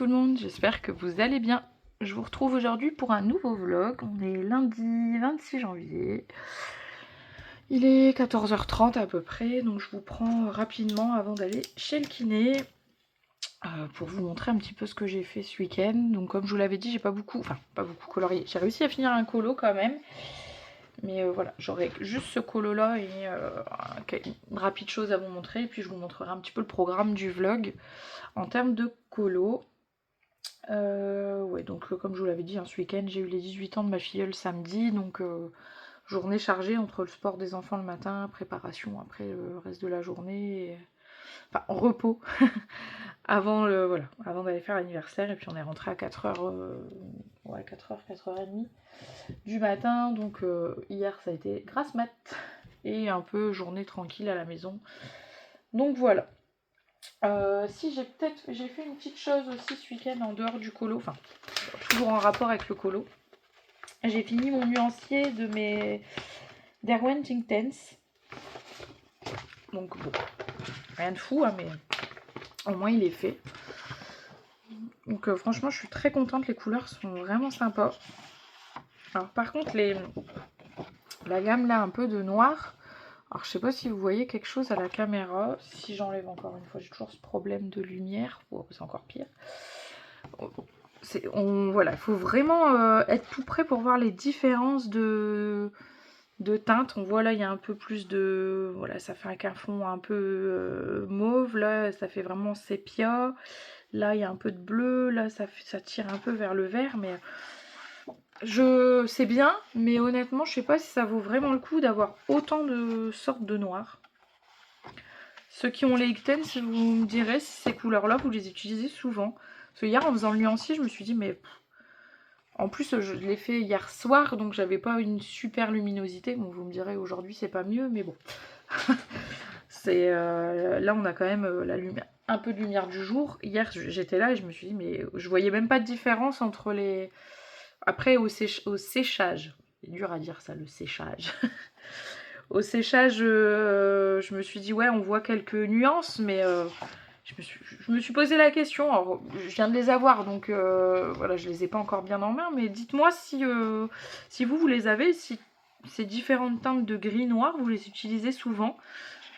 tout le monde, j'espère que vous allez bien. Je vous retrouve aujourd'hui pour un nouveau vlog. On est lundi 26 janvier. Il est 14h30 à peu près, donc je vous prends rapidement avant d'aller chez le kiné pour vous montrer un petit peu ce que j'ai fait ce week-end. Donc comme je vous l'avais dit, j'ai pas beaucoup colorié. J'ai réussi à finir un colo quand même. Mais voilà, j'aurai juste ce colo là et une rapide chose à vous montrer. Et puis je vous montrerai un petit peu le programme du vlog en termes de colo. Ouais, donc comme je vous l'avais dit, ce week-end j'ai eu les 18 ans de ma filleule samedi, donc journée chargée entre le sport des enfants le matin, préparation après le reste de la journée, enfin repos avant d'aller faire l'anniversaire, et puis on est rentré à 4h, ouais 4h, 4h30 du matin, donc hier ça a été grasse mat et un peu journée tranquille à la maison, donc voilà. Si j'ai fait une petite chose aussi ce week-end en dehors du colo, enfin toujours en rapport avec le colo. J'ai fini mon nuancier de mes Derwent Intense. Donc bon, rien de fou, mais au moins il est fait. Donc franchement je suis très contente, les couleurs sont vraiment sympas. Alors par contre la gamme là un peu de noir, alors je sais pas si vous voyez quelque chose à la caméra, si j'enlève encore une fois, j'ai toujours ce problème de lumière, c'est encore pire. Voilà, il faut vraiment être tout près pour voir les différences de teintes. On voit là, il y a un peu plus de... Voilà, ça fait un fond un peu mauve. Là, ça fait vraiment sépia. Là, il y a un peu de bleu. Là, ça tire un peu vers le vert. Mais c'est bien. Mais honnêtement, je sais pas si ça vaut vraiment le coup d'avoir autant de sortes de noirs. Ceux qui ont les Ictens, vous me direz si ces couleurs-là, vous les utilisez souvent. Parce que hier, en faisant le nuancier, je me suis dit, mais... En plus, je l'ai fait hier soir, donc j'avais pas une super luminosité. Bon, vous me direz, aujourd'hui, c'est pas mieux, mais bon. Là, on a quand même la lumière, un peu de lumière du jour. Hier, j'étais là et je me suis dit, mais je voyais même pas de différence entre les... Après, au séchage. C'est dur à dire ça, le séchage. Au séchage, je me suis dit, ouais, on voit quelques nuances, mais... Je me suis posé la question, alors je viens de les avoir, donc voilà, je les ai pas encore bien en main, mais dites-moi si vous les avez, si ces différentes teintes de gris noir, vous les utilisez souvent.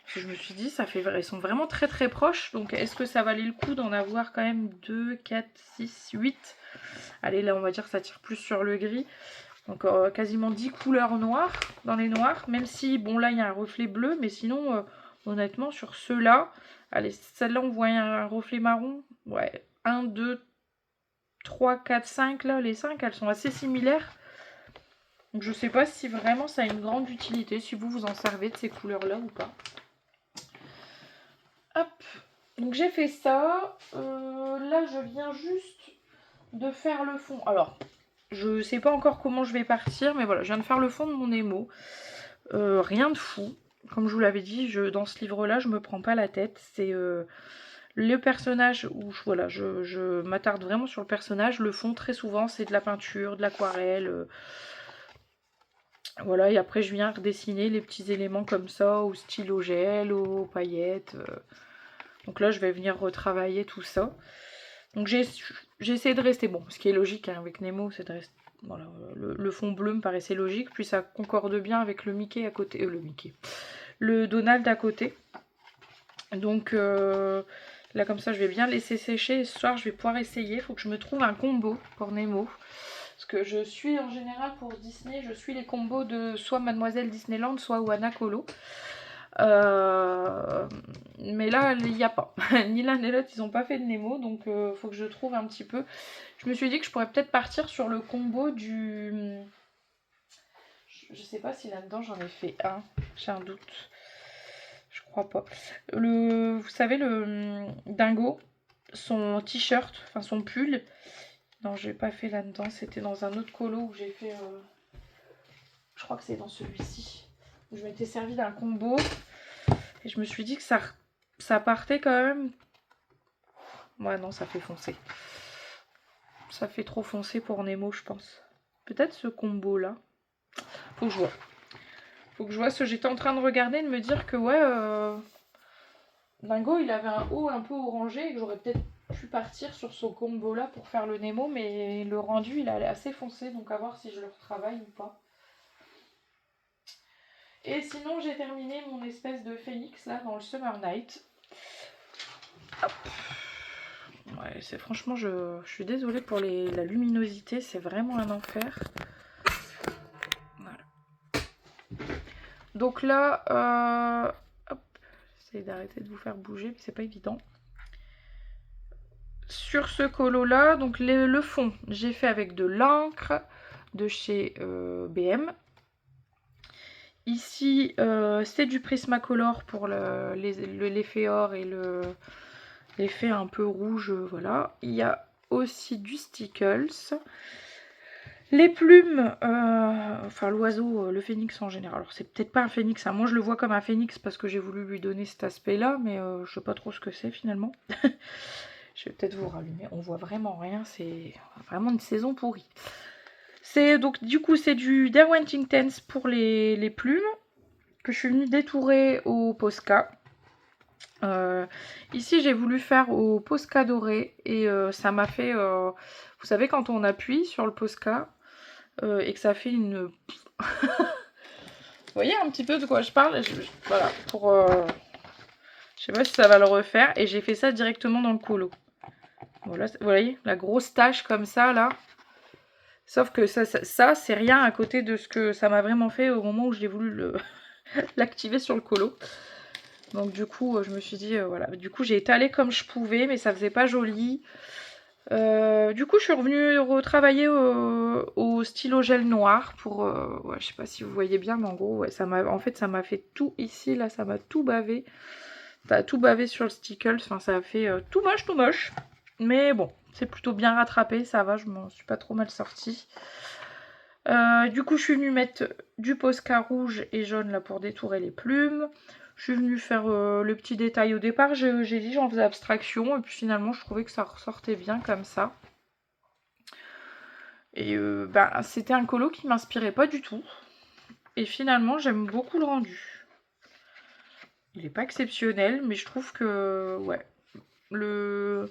Parce que je me suis dit, elles sont vraiment très très proches, donc est-ce que ça valait le coup d'en avoir quand même 2, 4, 6, 8 ? Allez, là on va dire que ça tire plus sur le gris. Donc quasiment 10 couleurs noires dans les noirs, même si, bon là il y a un reflet bleu, mais sinon, honnêtement, sur ceux-là, allez, celle-là on voit un reflet marron, ouais, 1, 2, 3, 4, 5, là, les 5, elles sont assez similaires. Donc je sais pas si vraiment ça a une grande utilité, si vous en servez de ces couleurs-là ou pas. Hop, donc j'ai fait ça, là je viens juste de faire le fond, alors... Je sais pas encore comment je vais partir, mais voilà, je viens de faire le fond de mon émo. Rien de fou. Comme je vous l'avais dit, dans ce livre-là, je me prends pas la tête. C'est le personnage où je m'attarde vraiment sur le personnage. Le fond, très souvent, c'est de la peinture, de l'aquarelle. Voilà, et après, je viens redessiner les petits éléments comme ça, au stylo gel, aux paillettes. Donc là, je vais venir retravailler tout ça. Donc j'ai essayé de rester, bon, ce qui est logique avec Nemo, c'est de rester, voilà, le fond bleu me paraissait logique, puis ça concorde bien avec le Mickey à côté, le Donald à côté. Donc là comme ça je vais bien laisser sécher, et ce soir je vais pouvoir essayer, il faut que je me trouve un combo pour Nemo. Parce que je suis en général pour Disney, je suis les combos de soit Mademoiselle Disneyland, soit Oana Colo. Mais là il n'y a pas ni l'un ni l'autre, ils n'ont pas fait de Nemo, donc faut que je trouve un petit peu. Je me suis dit que je pourrais peut-être partir sur le combo du... Je sais pas si là-dedans j'en ai fait un, j'ai un doute, je crois pas. Vous savez, le dingo, son t-shirt, enfin son pull, non j'ai pas fait là-dedans, c'était dans un autre colo où j'ai fait, je crois que c'est dans celui-ci, où je m'étais servi d'un combo. Et je me suis dit que ça partait quand même. Ouais, non, ça fait foncer. Ça fait trop foncé pour Nemo, je pense. Peut-être ce combo-là. Faut que je vois. Faut que je vois. J'étais en train de regarder et de me dire que, ouais, Dingo, il avait un haut un peu orangé et que j'aurais peut-être Je suis partir sur ce combo là pour faire le Nemo, mais le rendu il est assez foncé, donc à voir si je le retravaille ou pas. Et sinon j'ai terminé mon espèce de phénix là dans le Summer Night. Hop. Ouais, c'est franchement, je suis désolée pour la luminosité, c'est vraiment un enfer. Voilà. Donc là, hop, j'essaie d'arrêter de vous faire bouger, mais c'est pas évident. Sur ce colo là, donc le fond, j'ai fait avec de l'encre de chez BM. Ici, c'est du Prismacolor pour l'effet or et l'effet un peu rouge, voilà. Il y a aussi du Stickles. Les plumes, enfin l'oiseau, le phénix en général. Alors c'est peut-être pas un phénix, hein. Moi je le vois comme un phénix parce que j'ai voulu lui donner cet aspect-là, mais je sais pas trop ce que c'est finalement. Je vais peut-être vous rallumer, on voit vraiment rien, c'est vraiment une saison pourrie. C'est donc du coup c'est du Derwent Intense pour les plumes que je suis venue détourer au Posca. Ici j'ai voulu faire au Posca doré et ça m'a fait, vous savez quand on appuie sur le Posca et que ça fait une... Vous voyez un petit peu de quoi je parle, voilà, pour... je sais pas si ça va le refaire et j'ai fait ça directement dans le colo. Voilà, vous voyez la grosse tache comme ça là. Sauf que ça c'est rien à côté de ce que ça m'a vraiment fait au moment où j'ai voulu l'activer sur le colo. Donc du coup je me suis dit voilà, du coup j'ai étalé comme je pouvais mais ça faisait pas joli. Du coup je suis revenue retravailler au stylo gel noir pour ouais, je sais pas si vous voyez bien mais en gros ouais, en fait ça m'a fait tout ici là, ça m'a tout bavé. Ça a tout bavé sur le stickle, enfin ça a fait tout moche. Mais bon, c'est plutôt bien rattrapé, ça va, je m'en suis pas trop mal sortie. Du coup je suis venue mettre du Posca rouge et jaune là pour détourer les plumes. Je suis venue faire le petit détail au départ, j'ai dit j'en faisais abstraction et puis finalement je trouvais que ça ressortait bien comme ça. Et bah, c'était un colo qui m'inspirait pas du tout. Et finalement j'aime beaucoup le rendu. Il n'est pas exceptionnel mais je trouve que ouais, le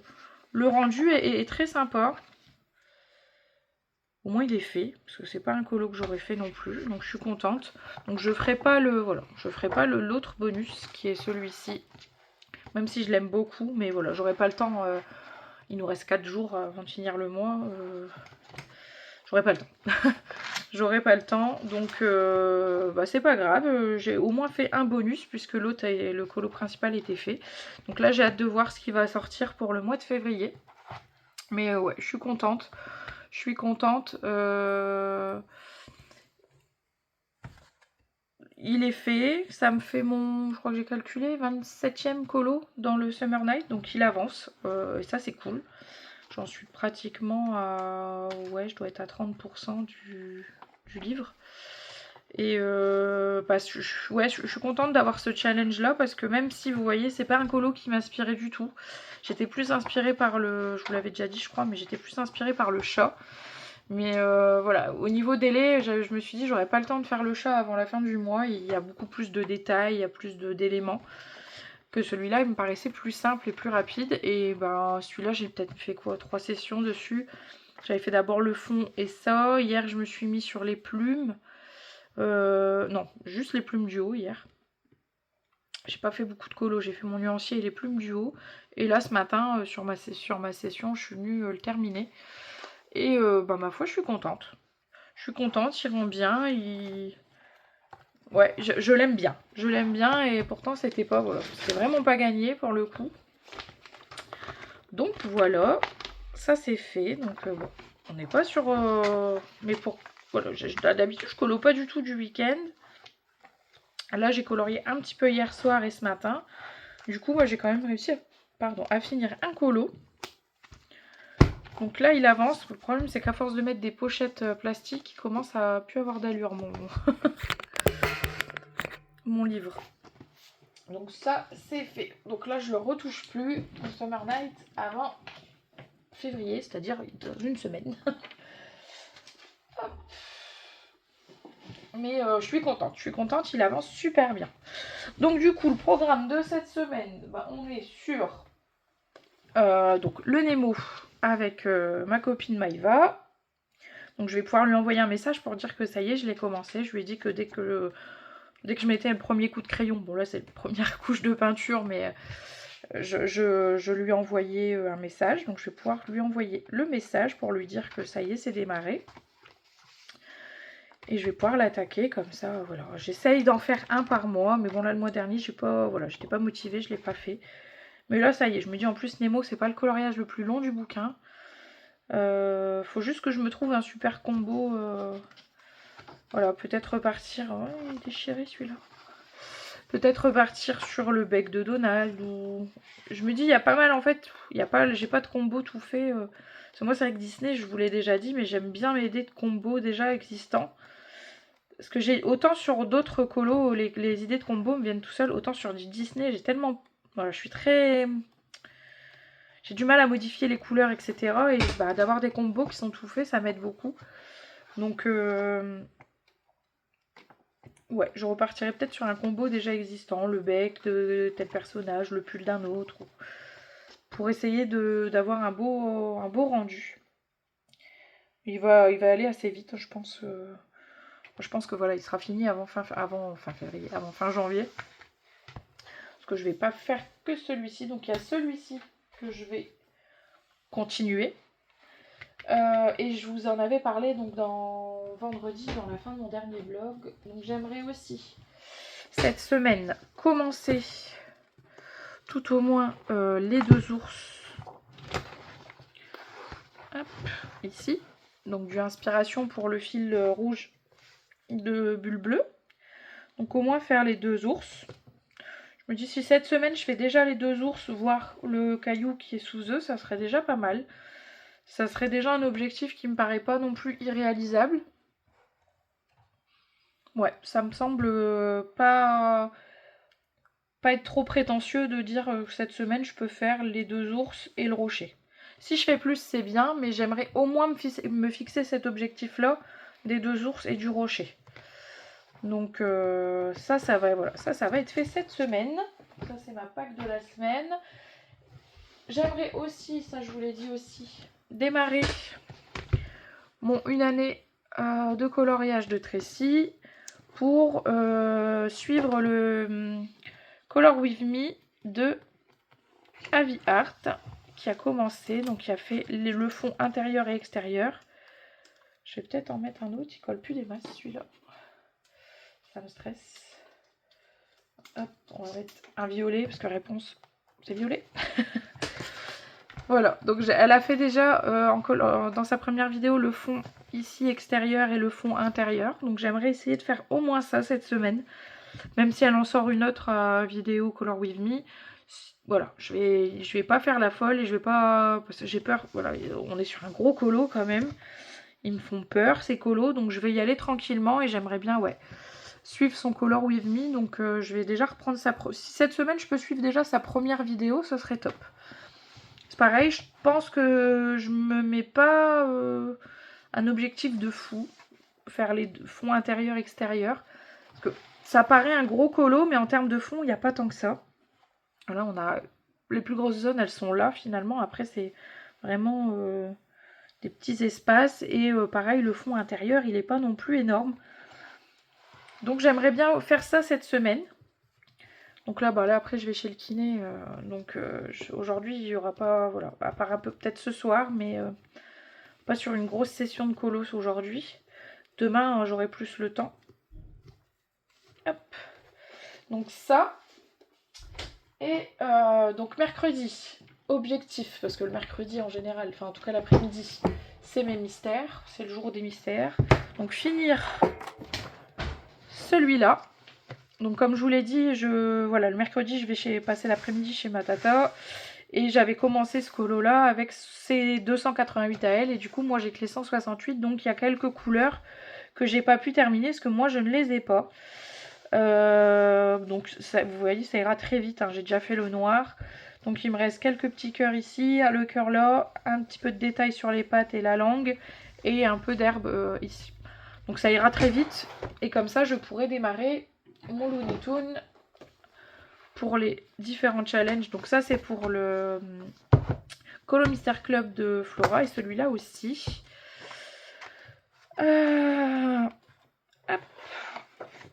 rendu est très sympa. Au moins il est fait, parce que c'est pas un colo que j'aurais fait non plus, donc je suis contente. Donc je ferai pas l'autre bonus qui est celui-ci, même si je l'aime beaucoup, mais voilà, j'aurai pas le temps. Il nous reste 4 jours avant de finir le mois. J'aurai pas le temps. J'aurai pas le temps, donc bah, c'est pas grave. J'ai au moins fait un bonus puisque l'autre, le colo principal était fait. Donc là j'ai hâte de voir ce qui va sortir pour le mois de février. Mais ouais, je suis contente. Je suis contente. Il est fait. Ça me fait mon, je crois que j'ai calculé, 27e colo dans le Summer Night. Donc il avance. Et ça, c'est cool. J'en suis pratiquement à... Ouais, je dois être à 30% du livre. Et ouais, je suis contente d'avoir ce challenge-là parce que même si vous voyez, c'est pas un colo qui m'inspirait du tout. J'étais plus inspirée par je vous l'avais déjà dit je crois, mais j'étais plus inspirée par le chat. Mais voilà, au niveau délai, je me suis dit j'aurais pas le temps de faire le chat avant la fin du mois. Il y a beaucoup plus de détails, il y a plus d'éléments que celui-là. Il me paraissait plus simple et plus rapide. Et ben celui-là, j'ai peut-être fait quoi, 3 sessions dessus. J'avais fait d'abord le fond et ça. Hier, je me suis mis sur les plumes. Non, juste les plumes du haut hier. J'ai pas fait beaucoup de colo, j'ai fait mon nuancier et les plumes du haut. Et là, ce matin, sur ma session, je suis venue le terminer. Et bah, ma foi, je suis contente. Je suis contente, ils vont bien. Ouais, je l'aime bien. Je l'aime bien et pourtant, c'était pas... Voilà, c'était vraiment pas gagné pour le coup. Donc voilà, ça c'est fait. Donc bon, on n'est pas sur... Mais pour... Voilà, d'habitude, je colo pas du tout du week-end. Là, j'ai colorié un petit peu hier soir et ce matin. Du coup, moi, j'ai quand même réussi à finir un colo. Donc là, il avance. Le problème, c'est qu'à force de mettre des pochettes plastiques, il commence à plus avoir d'allure, mon livre. Donc ça, c'est fait. Donc là, je le retouche plus au Summer Night avant février, c'est-à-dire dans une semaine. Mais je suis contente, il avance super bien. Donc du coup, le programme de cette semaine, bah, on est sur Donc le Nemo avec ma copine Maïva. Donc je vais pouvoir lui envoyer un message pour dire que ça y est, je l'ai commencé. Je lui ai dit que dès que je mettais le premier coup de crayon, bon là c'est la première couche de peinture, mais je lui ai envoyé un message. Donc je vais pouvoir lui envoyer le message pour lui dire que ça y est, c'est démarré. Et je vais pouvoir l'attaquer comme ça, voilà. J'essaye d'en faire un par mois, mais bon là le mois dernier, j'étais pas motivée, je l'ai pas fait. Mais là ça y est, je me dis en plus Nemo c'est pas le coloriage le plus long du bouquin. Faut juste que je me trouve un super combo. Voilà, peut-être repartir. Oh, il est déchiré celui-là. Peut-être repartir sur le bec de Donald. Ou... Je me dis, il y a pas mal en fait. J'ai pas de combo tout fait. Parce que moi, c'est avec Disney, je vous l'ai déjà dit, mais j'aime bien m'aider de combos déjà existants. Parce que j'ai autant sur d'autres colos, les idées de combos me viennent tout seul. Autant sur du Disney, j'ai tellement. Voilà, je suis très. J'ai du mal à modifier les couleurs, etc. Et bah, d'avoir des combos qui sont tout faits, ça m'aide beaucoup. Donc, ouais, je repartirai peut-être sur un combo déjà existant. Le bec de tel personnage, le pull d'un autre. Pour essayer d'avoir un beau rendu. Il va aller assez vite, je pense. Je pense que voilà, il sera fini avant fin février, avant fin janvier. Parce que je vais pas faire que celui-ci. Donc, il y a celui-ci que je vais continuer. Et je vous en avais parlé donc vendredi, dans la fin de mon dernier vlog. Donc j'aimerais aussi cette semaine commencer tout au moins les 2 ours. Hop, ici. Donc du inspiration pour le fil rouge de bulle bleue. Donc au moins faire les 2 ours. Je me dis si cette semaine je fais déjà les 2 ours, voire le caillou qui est sous eux, ça serait déjà pas mal. Ça serait déjà un objectif qui me paraît pas non plus irréalisable. Ouais, ça me semble pas être trop prétentieux de dire que cette semaine je peux faire les 2 ours et le rocher. Si je fais plus c'est bien, mais j'aimerais au moins me fixer cet objectif là des 2 ours et du rocher. Donc ça va être fait cette semaine. Ça c'est ma pack de la semaine. J'aimerais aussi, ça je vous l'ai dit aussi, démarrer mon une année de coloriage de Tracy pour suivre le Color With Me de Avi Art qui a commencé, donc il a fait le fond intérieur et extérieur. Je vais peut-être en mettre un autre, il colle plus des masses celui-là. Ça me stresse. Hop, on va mettre un violet parce que réponse c'est violet. Voilà, donc elle a fait déjà dans sa première vidéo le fond ici extérieur et le fond intérieur. Donc j'aimerais essayer de faire au moins ça cette semaine. Même si elle en sort une autre vidéo Color With Me. Voilà, je vais pas faire la folle et je vais pas... Parce que j'ai peur, voilà, on est sur un gros colo quand même. Ils me font peur ces colos, donc je vais y aller tranquillement et j'aimerais bien, ouais, suivre son Color With Me. Donc je vais déjà reprendre si cette semaine je peux suivre déjà sa première vidéo, ce serait top. C'est pareil, je pense que je me mets pas un objectif de fou, faire les fonds intérieur extérieur, parce que ça paraît un gros colo, mais en termes de fond il n'y a pas tant que ça. Là on a les plus grosses zones, elles sont là finalement, après c'est vraiment des petits espaces, et pareil le fond intérieur il n'est pas non plus énorme. Donc j'aimerais bien faire ça cette semaine. Donc là, là après je vais chez le kiné, donc aujourd'hui il n'y aura pas, voilà, à part un peu peut-être ce soir, mais pas sur une grosse session de colos aujourd'hui. Demain j'aurai plus le temps. Hop. Donc ça. Et donc mercredi, objectif, parce que le mercredi en général, enfin en tout cas l'après-midi, c'est mes mystères, c'est le jour des mystères. Donc finir celui-là. Donc comme je vous l'ai dit, voilà, le mercredi je vais passer l'après-midi chez ma tata. Et j'avais commencé ce colo là avec ses 288 à elle. Et du coup moi j'ai que les 168. Donc il y a quelques couleurs que j'ai pas pu terminer parce que moi je ne les ai pas. Donc ça, vous voyez ça ira très vite, hein. J'ai déjà fait le noir. Donc il me reste quelques petits cœurs ici, le cœur là, un petit peu de détail sur les pattes et la langue. Et un peu d'herbe ici. Donc ça ira très vite. Et comme ça je pourrai démarrer mon Looney Tunes pour les différents challenges. Donc ça c'est pour le Colo Mystère Club de Flora et celui-là aussi. Hop.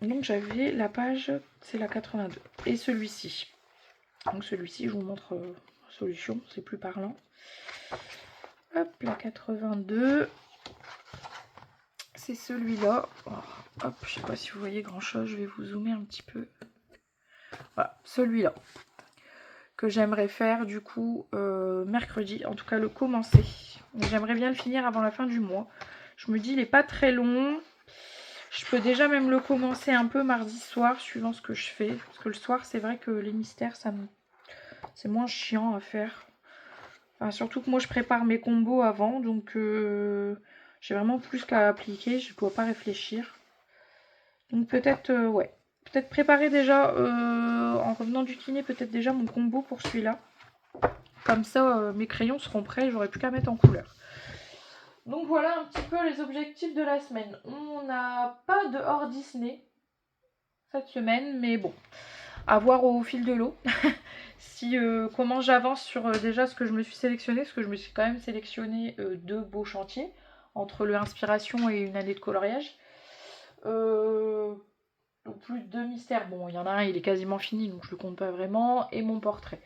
Donc j'avais la page, c'est la 82. Et celui-ci. Donc celui-ci, je vous montre solution, c'est plus parlant. Hop, la 82. C'est celui-là. Oh, hop, je sais pas si vous voyez grand chose, je vais vous zoomer un petit peu. Voilà, celui-là. Que j'aimerais faire du coup mercredi, en tout cas le commencer. J'aimerais bien le finir avant la fin du mois. Je me dis il n'est pas très long. Je peux déjà même le commencer un peu mardi soir suivant ce que je fais. Parce que le soir c'est vrai que les mystères c'est moins chiant à faire. Enfin, surtout que moi je prépare mes combos avant. Donc j'ai vraiment plus qu'à appliquer. Je ne dois pas réfléchir. Donc peut-être ouais. Peut-être préparer déjà en revenant du kiné peut-être déjà mon combo pour celui-là. Comme ça, mes crayons seront prêts, j'aurai plus qu'à mettre en couleur. Donc voilà un petit peu les objectifs de la semaine. On n'a pas de hors Disney cette semaine, mais bon, à voir au fil de l'eau. Si comment j'avance sur déjà ce que je me suis sélectionné, parce que je me suis quand même sélectionné 2 beaux chantiers, entre le inspiration et une année de coloriage. Donc plus de 2 mystères. Bon, il y en a un, il est quasiment fini, donc je le compte pas vraiment, et mon portrait.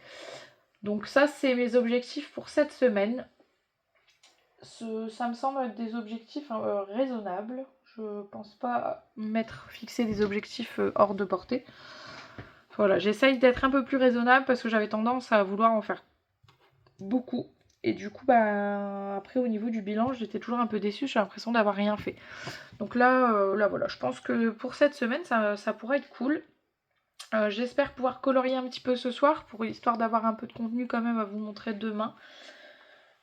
Donc ça, c'est mes objectifs pour cette semaine. Ça me semble être des objectifs raisonnables. Je pense pas fixer des objectifs hors de portée. Voilà, j'essaye d'être un peu plus raisonnable parce que j'avais tendance à vouloir en faire beaucoup. Et du coup, bah, après au niveau du bilan, j'étais toujours un peu déçue, j'ai l'impression d'avoir rien fait. Donc là, voilà, je pense que pour cette semaine, ça pourrait être cool. J'espère pouvoir colorier un petit peu ce soir, pour histoire d'avoir un peu de contenu quand même à vous montrer demain.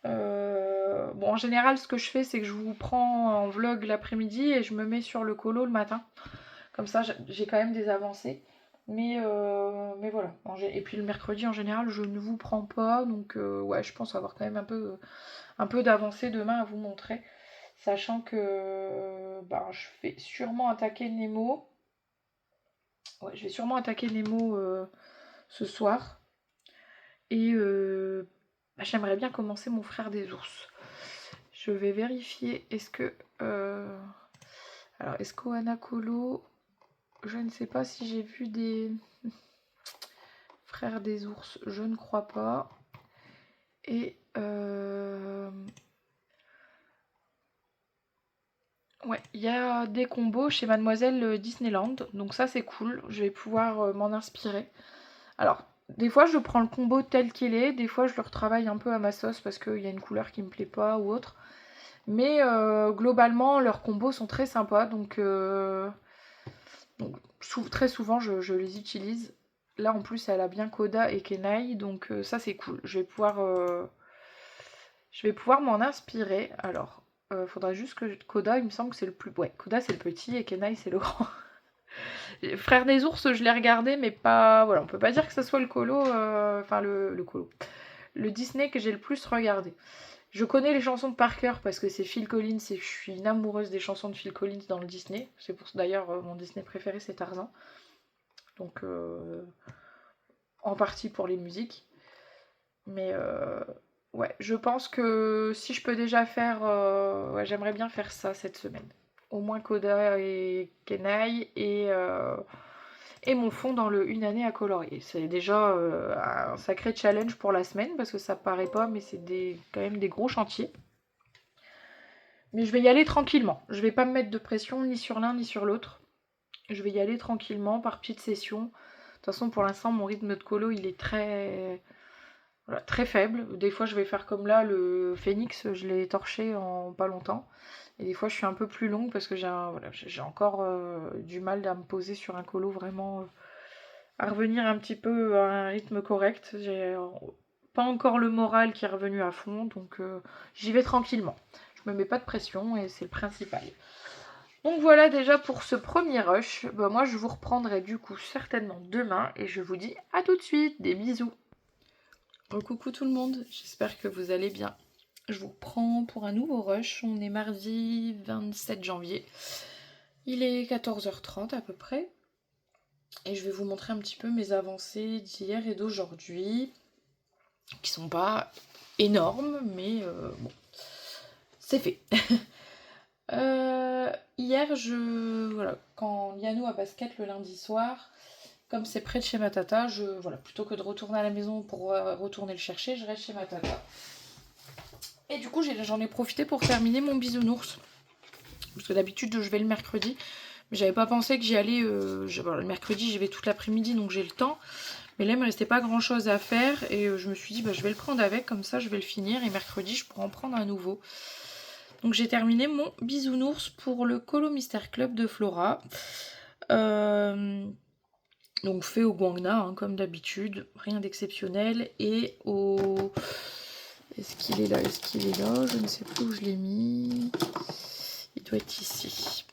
Bon, en général, ce que je fais, c'est que je vous prends en vlog l'après-midi et je me mets sur le colo le matin. Comme ça, j'ai quand même des avancées. Mais voilà. Et puis le mercredi, en général, je ne vous prends pas. Donc, ouais, je pense avoir quand même un peu d'avancée demain à vous montrer. Sachant que je vais sûrement attaquer Nemo. Ouais, je vais sûrement attaquer Nemo ce soir. Et j'aimerais bien commencer mon frère des ours. Je vais vérifier, est-ce que... Alors, est-ce qu'Ohana Colo... Je ne sais pas si j'ai vu des... Frères des ours, je ne crois pas. Et... Ouais, il y a des combos chez Mademoiselle Disneyland. Donc ça, c'est cool. Je vais pouvoir m'en inspirer. Alors, des fois, je prends le combo tel qu'il est. Des fois, je le retravaille un peu à ma sauce parce qu'il y a une couleur qui me plaît pas ou autre. Mais globalement, leurs combos sont très sympas. Donc très souvent, je les utilise. Là, en plus, elle a bien Koda et Kenai. Donc ça, c'est cool. Je vais pouvoir m'en inspirer. Alors, faudra juste que Koda, il me semble que c'est le plus... Ouais, Koda, c'est le petit et Kenai, c'est le grand. Frère des ours, je l'ai regardé, mais pas... Voilà, on peut pas dire que ce soit le colo... Enfin, le colo. Le Disney que j'ai le plus regardé. Je connais les chansons par cœur parce que c'est Phil Collins et je suis une amoureuse des chansons de Phil Collins dans le Disney. C'est pour d'ailleurs mon Disney préféré, c'est Tarzan. Donc en partie pour les musiques. Mais ouais, je pense que si je peux déjà faire... ouais, j'aimerais bien faire ça cette semaine. Au moins Koda et Kenai et mon fond dans le Une année à colorier. C'est déjà un sacré challenge pour la semaine parce que ça paraît pas, mais c'est quand même des gros chantiers. Mais je vais y aller tranquillement. Je vais pas me mettre de pression ni sur l'un ni sur l'autre. Je vais y aller tranquillement par petites sessions. De toute façon, pour l'instant, mon rythme de colo, il est très, voilà, très faible. Des fois, je vais faire comme là, le phénix, je l'ai torché en pas longtemps. Et des fois, je suis un peu plus longue parce que j'ai encore du mal à me poser sur un colo vraiment... à revenir un petit peu à un rythme correct. J'ai pas encore le moral qui est revenu à fond, donc j'y vais tranquillement. Je me mets pas de pression et c'est le principal. Donc voilà déjà pour ce premier rush. Moi je vous reprendrai du coup certainement demain et je vous dis à tout de suite. Des bisous. Coucou tout le monde, j'espère que vous allez bien. Je vous reprends pour un nouveau rush. On est mardi 27 janvier. Il est 14h30 à peu près. Et je vais vous montrer un petit peu mes avancées d'hier et d'aujourd'hui. qui sont pas énormes, mais bon, c'est fait. Hier, voilà, quand Yano a basket le lundi soir, comme c'est près de chez ma tata, voilà, plutôt que de retourner à la maison pour retourner le chercher, je reste chez ma tata. Et du coup, j'en ai profité pour terminer mon bisounours. Parce que d'habitude, je vais le mercredi. Mais j'avais pas pensé que j'y allais. Voilà, le mercredi, j'y vais toute l'après-midi, donc j'ai le temps. Mais là, il me restait pas grand chose à faire. Et je me suis dit, je vais le prendre avec, comme ça, je vais le finir. Et mercredi, je pourrai en prendre un nouveau. Donc j'ai terminé mon bisounours pour le Colo Mystère Club de Flora. Donc fait au Guangna, hein, comme d'habitude. Rien d'exceptionnel. Et au... Est-ce qu'il est là? Est-ce qu'il est là? Je ne sais plus où je l'ai mis. Il doit être ici.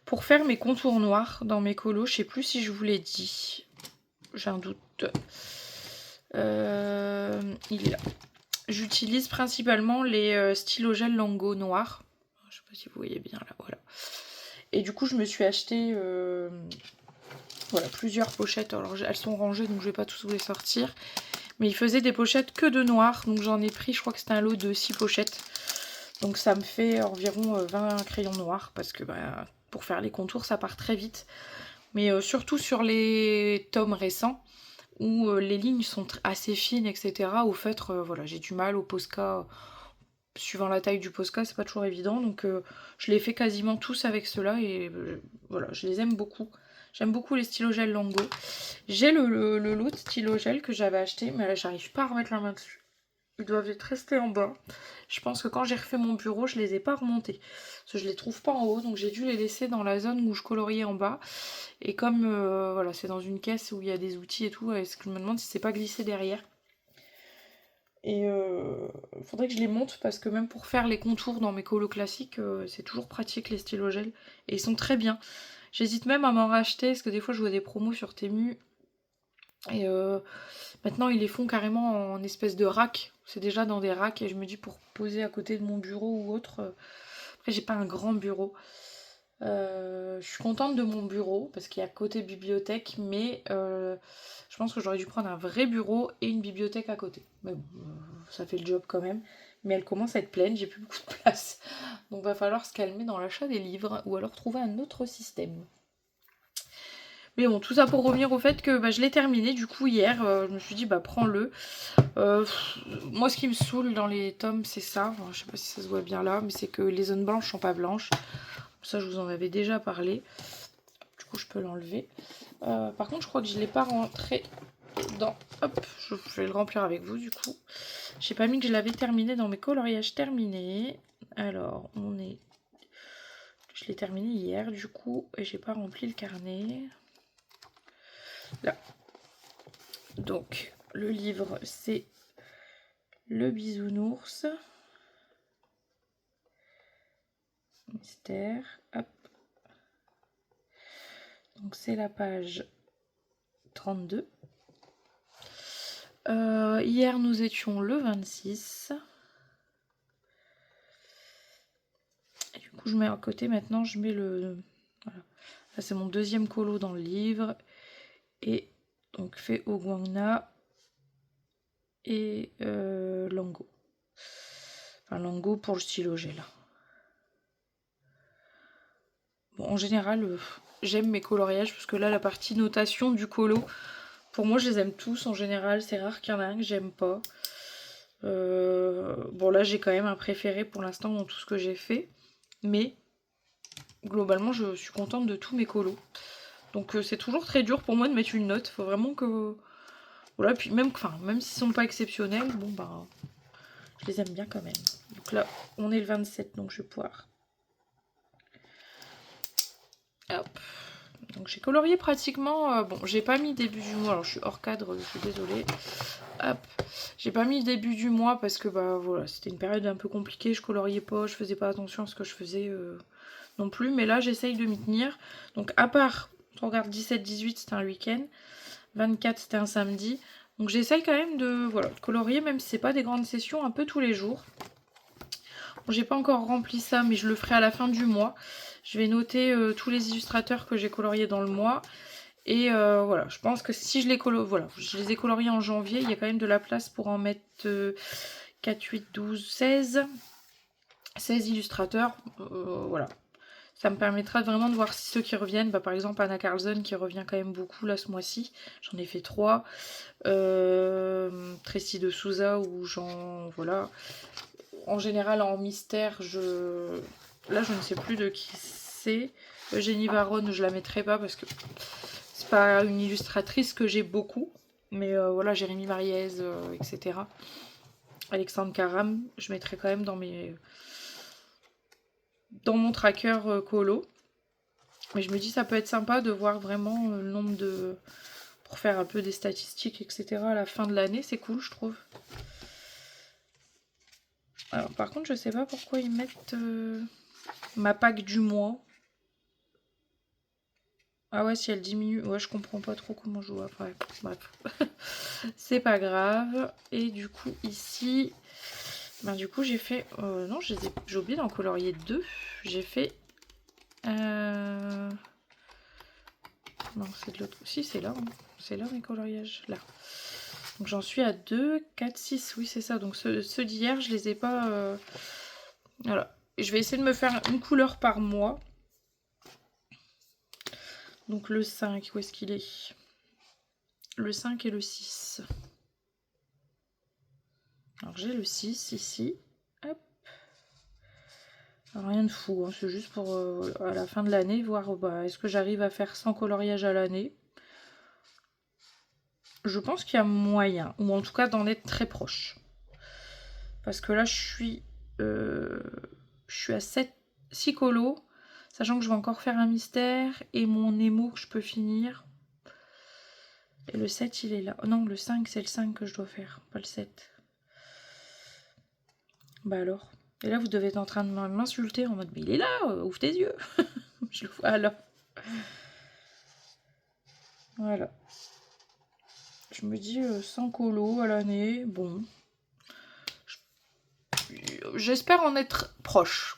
Pour faire mes contours noirs dans mes colos, je ne sais plus si je vous l'ai dit. J'ai un doute. Il est là. J'utilise principalement les stylogel Lango noirs. Je ne sais pas si vous voyez bien là. Voilà. Et du coup, je me suis acheté voilà, plusieurs pochettes. Alors, elles sont rangées, donc je ne vais pas tous vous les sortir. Mais il faisait des pochettes que de noir. Donc j'en ai pris, je crois que c'était un lot de 6 pochettes. Donc ça me fait environ 20 crayons noirs. Parce que pour faire les contours, ça part très vite. Mais surtout sur les tomes récents, où les lignes sont assez fines, etc. Au feutre, voilà, j'ai du mal au Posca. Suivant la taille du Posca, c'est pas toujours évident. Donc je les fais quasiment tous avec ceux-là. Et voilà, je les aime beaucoup. J'aime beaucoup les stylogel Lango. J'ai le lot de stylogel que j'avais acheté, mais là j'arrive pas à remettre la main dessus. Ils doivent être restés en bas. Je pense que quand j'ai refait mon bureau, je les ai pas remontés. Parce que je les trouve pas en haut, donc j'ai dû les laisser dans la zone où je coloriais en bas. Et comme voilà, c'est dans une caisse où il y a des outils et tout, est-ce que je me demande si c'est pas glissé derrière. Et il faudrait que je les monte parce que même pour faire les contours dans mes colos classiques, c'est toujours pratique les stylogel. Et ils sont très bien. J'hésite même à m'en racheter parce que des fois je vois des promos sur Temu. Et maintenant ils les font carrément en espèce de rack. C'est déjà dans des racks et je me dis pour poser à côté de mon bureau ou autre. Après j'ai pas un grand bureau. Je suis contente de mon bureau parce qu'il y a côté bibliothèque, mais je pense que j'aurais dû prendre un vrai bureau et une bibliothèque à côté. Mais bon, ça fait le job quand même. Mais elle commence à être pleine, j'ai plus beaucoup de place. Donc va falloir se calmer dans l'achat des livres ou alors trouver un autre système. Mais bon, tout ça pour revenir au fait que je l'ai terminé du coup hier. Je me suis dit prends-le. Moi ce qui me saoule dans les tomes c'est ça. Enfin, je sais pas si ça se voit bien là, mais c'est que les zones blanches sont pas blanches. Ça je vous en avais déjà parlé. Du coup je peux l'enlever. Par contre je crois que je ne l'ai pas rentré dans... Hop, je vais le remplir avec vous du coup. J'ai pas mis que je l'avais terminé dans mes coloriages terminés. Alors on est... Je l'ai terminé hier du coup et j'ai pas rempli le carnet. Là. Donc le livre c'est le bisounours. Mystère. Hop. Donc c'est la page 32. Hier nous étions le 26. Et du coup je mets à côté maintenant, je mets le... Voilà. Là c'est mon deuxième colo dans le livre. Et donc fait au Guangna et Lango. Enfin Lango pour le stylogel. Bon, en général, j'aime mes coloriages parce que là la partie notation du colo, pour moi je les aime tous en général. C'est rare qu'il y en a un que j'aime pas. Bon là j'ai quand même un préféré pour l'instant dans tout ce que j'ai fait. Mais globalement je suis contente de tous mes colos. Donc c'est toujours très dur pour moi de mettre une note. Faut vraiment que... Voilà, puis même s'ils sont pas exceptionnels, bon je les aime bien quand même. Donc là on est le 27, donc je vais pouvoir... Hop. Donc j'ai colorié pratiquement... bon, j'ai pas mis début du mois, alors je suis hors cadre, je suis désolée. Hop. J'ai pas mis début du mois parce que voilà, c'était une période un peu compliquée, je coloriais pas, je faisais pas attention à ce que je faisais non plus. Mais là j'essaye de m'y tenir. Donc à part, on regarde 17-18 c'était un week-end, 24 c'était un samedi. Donc j'essaye quand même de colorier, même si c'est pas des grandes sessions, un peu tous les jours. Bon, j'ai pas encore rempli ça, mais je le ferai à la fin du mois. Je vais noter tous les illustrateurs que j'ai coloriés dans le mois. Et voilà, je pense que si je les voilà, je les ai coloriés en janvier, il y a quand même de la place pour en mettre 4, 8, 12, 16. 16 illustrateurs, voilà. Ça me permettra vraiment de voir ceux qui reviennent. Bah, par exemple, Anna Carlson qui revient quand même beaucoup là ce mois-ci. J'en ai fait 3. Tracy de Souza où voilà. En général, en mystère, là, je ne sais plus de qui c'est. Eugénie Varonne, je la mettrai pas parce que c'est pas une illustratrice que j'ai beaucoup. Mais voilà, Jérémy Mariez, etc. Alexandre Caram, je mettrai quand même dans mon tracker colo. Mais je me dis ça peut être sympa de voir vraiment le nombre de... pour faire un peu des statistiques, etc. à la fin de l'année, c'est cool, je trouve. Alors par contre, je sais pas pourquoi ils mettent ma pack du mois. Ah ouais, si elle diminue, ouais, je comprends pas trop comment je vois. Bref, c'est pas grave. Et du coup, ici, ben, du coup, j'ai fait... non, j'ai oublié d'en colorier 2. J'ai fait... Non, c'est de l'autre. Si, c'est là. Hein. C'est là mes coloriages. Là. Donc j'en suis à 2, 4, 6. Oui, c'est ça. Donc ceux d'hier, je les ai pas... Voilà. Et je vais essayer de me faire une couleur par mois. Donc le 5, où est-ce qu'il est? Le 5 et le 6. Alors j'ai le 6 ici. Hop. Alors, rien de fou. Hein. C'est juste pour à la fin de l'année, voir bah, est-ce que j'arrive à faire 100 coloriages à l'année. Je pense qu'il y a moyen. Ou en tout cas d'en être très proche. Parce que là, je suis à 6 colos. Sachant que je vais encore faire un mystère. Et mon Nemo que je peux finir. Et le 7, il est là. Oh non, le 5, c'est le 5 que je dois faire. Pas le 7. Bah alors. Et là, vous devez être en train de m'insulter en mode, mais il est là, ouvre tes yeux. Je le vois alors. Voilà. Je me dis 100 colos à l'année. Bon. J'espère en être proche.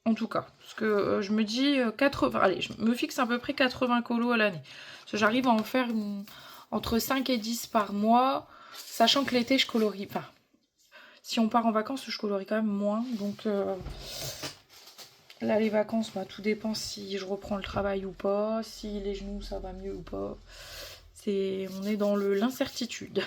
En tout cas. Parce que je me dis 80. Allez, je me fixe à peu près 80 colos à l'année. Parce que j'arrive à en faire entre 5 et 10 par mois. Sachant que l'été, je colorie pas. Si on part en vacances, je colorie quand même moins. Donc là, les vacances, bah, tout dépend si je reprends le travail ou pas. Si les genoux, ça va mieux ou pas. On est dans l'incertitude.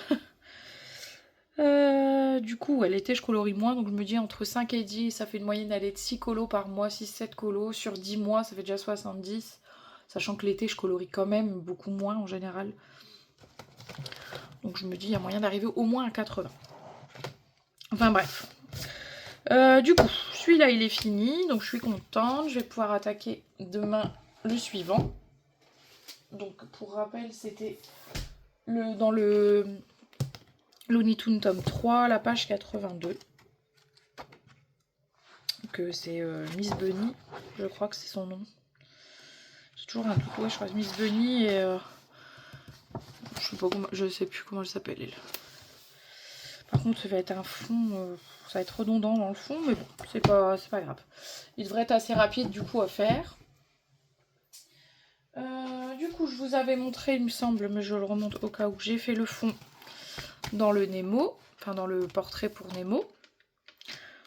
Du coup, l'été, je colorie moins. Donc je me dis entre 5 et 10, ça fait une moyenne d'aller de 6 colos par mois. 6-7 colos. Sur 10 mois, ça fait déjà 70. Sachant que l'été, je colorie quand même beaucoup moins en général. Donc je me dis, il y a moyen d'arriver au moins à 80. Enfin bref. Du coup, celui-là, il est fini. Donc je suis contente. Je vais pouvoir attaquer demain le suivant. Donc pour rappel, c'était dans le Looney Tunes tome 3, la page 82. Que c'est Miss Bunny. Je crois que c'est son nom. J'ai toujours un doute. Ouais, je crois que Miss Bunny et... je sais plus comment elle s'appelle, elle. Par contre, ça va être un fond... ça va être redondant dans le fond, mais bon, c'est pas grave. Il devrait être assez rapide, du coup, à faire. Du coup, je vous avais montré, il me semble, mais je le remonte au cas où j'ai fait le fond dans le Nemo, enfin dans le portrait pour Nemo.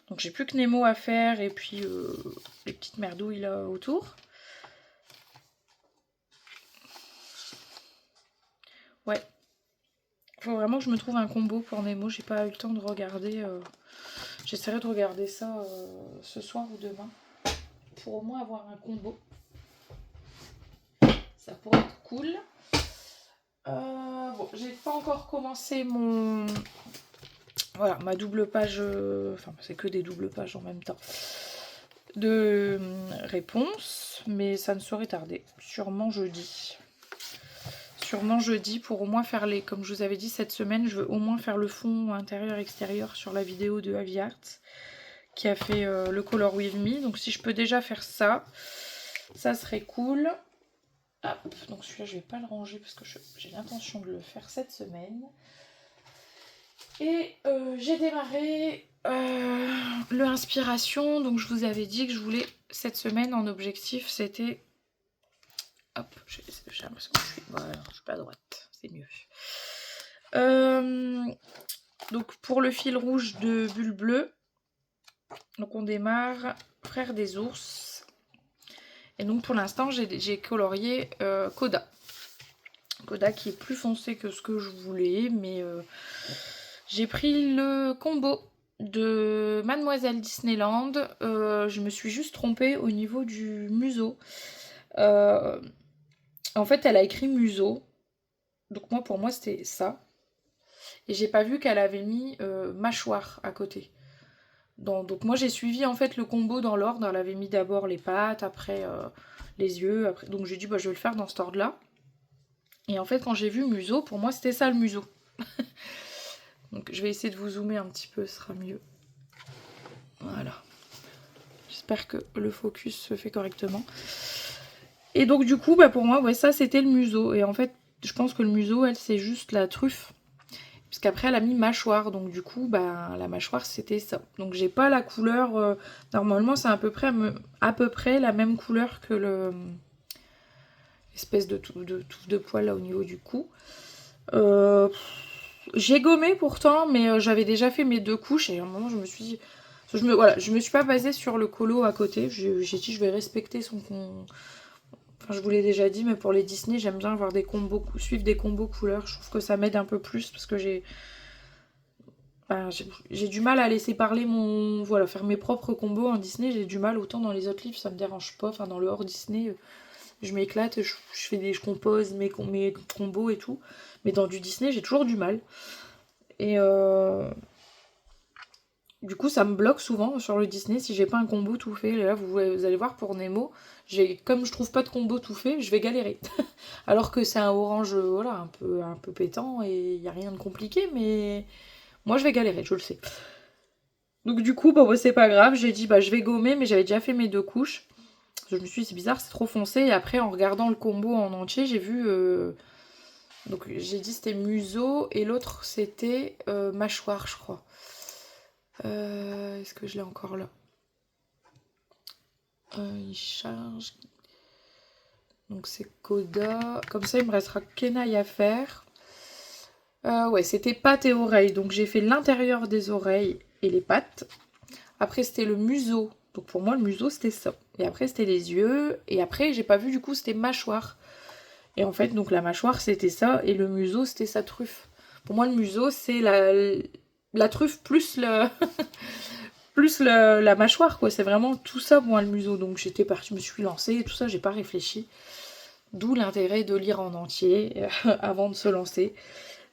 Donc j'ai plus que Nemo à faire et puis les petites merdouilles là autour. Ouais. Faut vraiment que je me trouve un combo pour Nemo. J'ai pas eu le temps de regarder. J'essaierai de regarder ça ce soir ou demain. Pour au moins avoir un combo. Ça pourrait être cool. Bon, j'ai pas encore commencé voilà, ma double page. Enfin, c'est que des doubles pages en même temps. De réponses. Mais ça ne saurait tarder. Sûrement jeudi. Pour au moins faire les... Comme je vous avais dit cette semaine, je veux au moins faire le fond intérieur-extérieur sur la vidéo de Avi Art qui a fait le Color With Me. Donc si je peux déjà faire ça, ça serait cool. Hop, donc celui-là je vais pas le ranger parce que j'ai l'intention de le faire cette semaine. Et j'ai démarré le Inspiration. Donc je vous avais dit que je voulais cette semaine en objectif, c'était Hop, j'ai l'impression que voilà, je suis pas à droite, c'est mieux. Donc pour le fil rouge de Bulle Bleue, donc on démarre Frère des ours. Et donc pour l'instant j'ai colorié Coda. Coda qui est plus foncé que ce que je voulais, mais j'ai pris le combo de Mademoiselle Disneyland. Je me suis juste trompée au niveau du museau. En fait elle a écrit museau, donc pour moi c'était ça. Et j'ai pas vu qu'elle avait mis mâchoire à côté. Donc moi j'ai suivi en fait le combo dans l'ordre. Elle avait mis d'abord les pattes, après les yeux. Après... Donc j'ai dit je vais le faire dans cet ordre là. Et en fait quand j'ai vu museau, pour moi c'était ça le museau. Donc je vais essayer de vous zoomer un petit peu, ce sera mieux. Voilà. J'espère que le focus se fait correctement. Et donc du coup pour moi ça c'était le museau. Et en fait je pense que le museau elle c'est juste la truffe. Puisqu'après elle a mis mâchoire, donc du coup la mâchoire c'était ça. Donc j'ai pas la couleur, normalement c'est à peu près la même couleur que l'espèce de touffe de poil là au niveau du cou. J'ai gommé pourtant, mais j'avais déjà fait mes 2 couches et à un moment je me suis dit... je me suis pas basée sur le colo à côté, j'ai dit je vais respecter son... Enfin, je vous l'ai déjà dit, mais pour les Disney, j'aime bien avoir des combos, suivre des combos couleurs. Je trouve que ça m'aide un peu plus parce que j'ai du mal à laisser parler faire mes propres combos en Disney. J'ai du mal, autant dans les autres livres, ça me dérange pas. Enfin, dans le hors Disney, je m'éclate, je compose mes combos et tout. Mais dans du Disney, j'ai toujours du mal. Et du coup, ça me bloque souvent sur le Disney si j'ai pas un combo tout fait. Et là, vous allez voir pour Nemo, comme je trouve pas de combo tout fait, je vais galérer. Alors que c'est un orange, voilà, un peu pétant et il y a rien de compliqué, mais moi je vais galérer, je le sais. Donc du coup, c'est pas grave, j'ai dit je vais gommer, mais j'avais déjà fait mes 2 couches. Je me suis dit c'est bizarre, c'est trop foncé. Et après, en regardant le combo en entier, j'ai vu... Donc j'ai dit c'était museau et l'autre c'était mâchoire, je crois. Est-ce que je l'ai encore là? Il charge. Donc c'est Coda. Comme ça, il me restera Kenai à faire. Ouais, c'était pattes et oreilles. Donc j'ai fait l'intérieur des oreilles et les pattes. Après, c'était le museau. Donc pour moi, le museau, c'était ça. Et après, c'était les yeux. Et après, j'ai pas vu, du coup, c'était mâchoire. Et en fait, donc la mâchoire, c'était ça. Et le museau, c'était sa truffe. Pour moi, le museau, c'est la truffe plus la mâchoire, quoi. C'est vraiment tout ça, moi, le museau. Donc j'étais partie, je me suis lancée et tout ça, j'ai pas réfléchi. D'où l'intérêt de lire en entier avant de se lancer.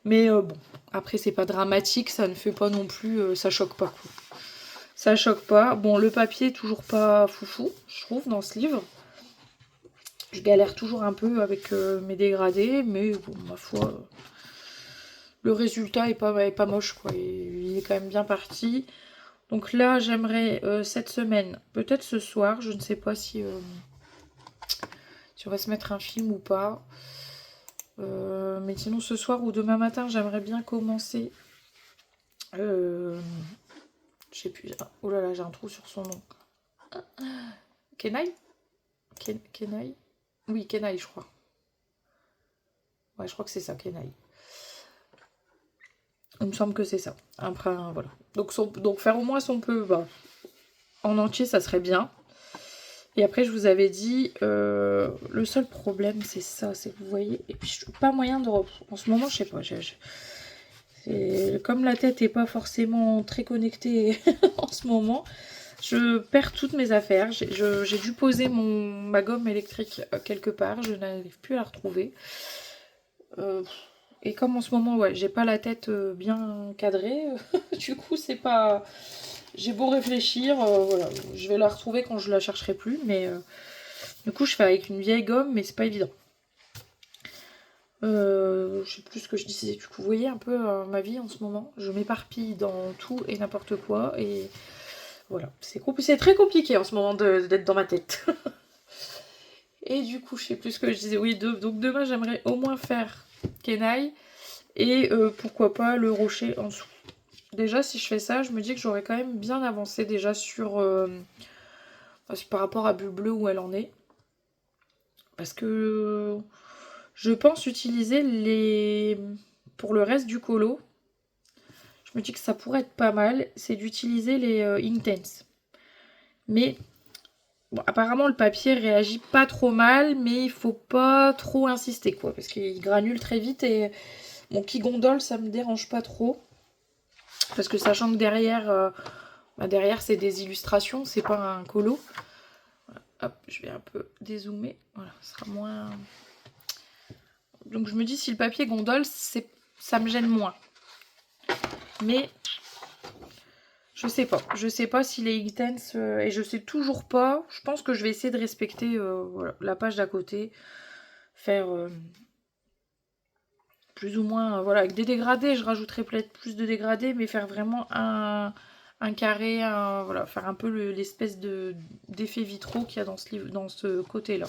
Mais bon, après, c'est pas dramatique, ça ne fait pas non plus... ça choque pas, quoi. Ça choque pas. Bon, le papier, toujours pas foufou, je trouve, dans ce livre. Je galère toujours un peu avec mes dégradés, mais bon, ma foi, le résultat est pas moche, quoi. Il est quand même bien parti. Donc là, j'aimerais cette semaine, peut-être ce soir, je ne sais pas si on va se mettre un film ou pas. Mais sinon, ce soir ou demain matin, j'aimerais bien commencer... je sais plus... Oh là là, j'ai un trou sur son nom. Kenai Kenai? Oui, Kenai, je crois. Ouais, je crois que c'est ça, Kenai. Il me semble que c'est ça. Après, voilà. Donc faire au moins son peu en entier, ça serait bien. Et après, je vous avais dit, le seul problème, c'est ça, c'est que vous voyez, et puis je trouve pas moyen de... En ce moment, je sais pas, comme la tête est pas forcément très connectée en ce moment, je perds toutes mes affaires. J'ai dû poser ma gomme électrique quelque part, je n'arrive plus à la retrouver. Et comme en ce moment, ouais, j'ai pas la tête bien cadrée, du coup, c'est pas... J'ai beau réfléchir, voilà, je vais la retrouver quand je la chercherai plus, mais du coup, je fais avec une vieille gomme, mais c'est pas évident. Je sais plus ce que je disais, du coup, vous voyez un peu ma vie en ce moment, je m'éparpille dans tout et n'importe quoi, et voilà, c'est très compliqué en ce moment d'être dans ma tête. Et du coup, je sais plus ce que je disais, oui, donc demain, j'aimerais au moins faire Kenai, et pourquoi pas le rocher en dessous. Déjà, si je fais ça, je me dis que j'aurais quand même bien avancé déjà par rapport à Bulle Bleue où elle en est. Parce que je pense utiliser les... Pour le reste du colo, je me dis que ça pourrait être pas mal, c'est d'utiliser les Inktense. Mais bon, apparemment le papier réagit pas trop mal, mais il faut pas trop insister quoi, parce qu'il granule très vite et mon qui gondole ça me dérange pas trop. Parce que sachant que derrière c'est des illustrations, c'est pas un colo. Voilà. Hop, je vais un peu dézoomer, voilà, ce sera moins... Donc je me dis si le papier gondole, ça me gêne moins. Mais je sais pas si les Inktense, et je sais toujours pas, je pense que je vais essayer de respecter voilà, la page d'à côté, faire plus ou moins, voilà, avec des dégradés, je rajouterai peut-être plus de dégradés, mais faire vraiment un carré, voilà, faire un peu l'espèce d'effet vitraux qu'il y a dans ce livre, dans ce côté-là.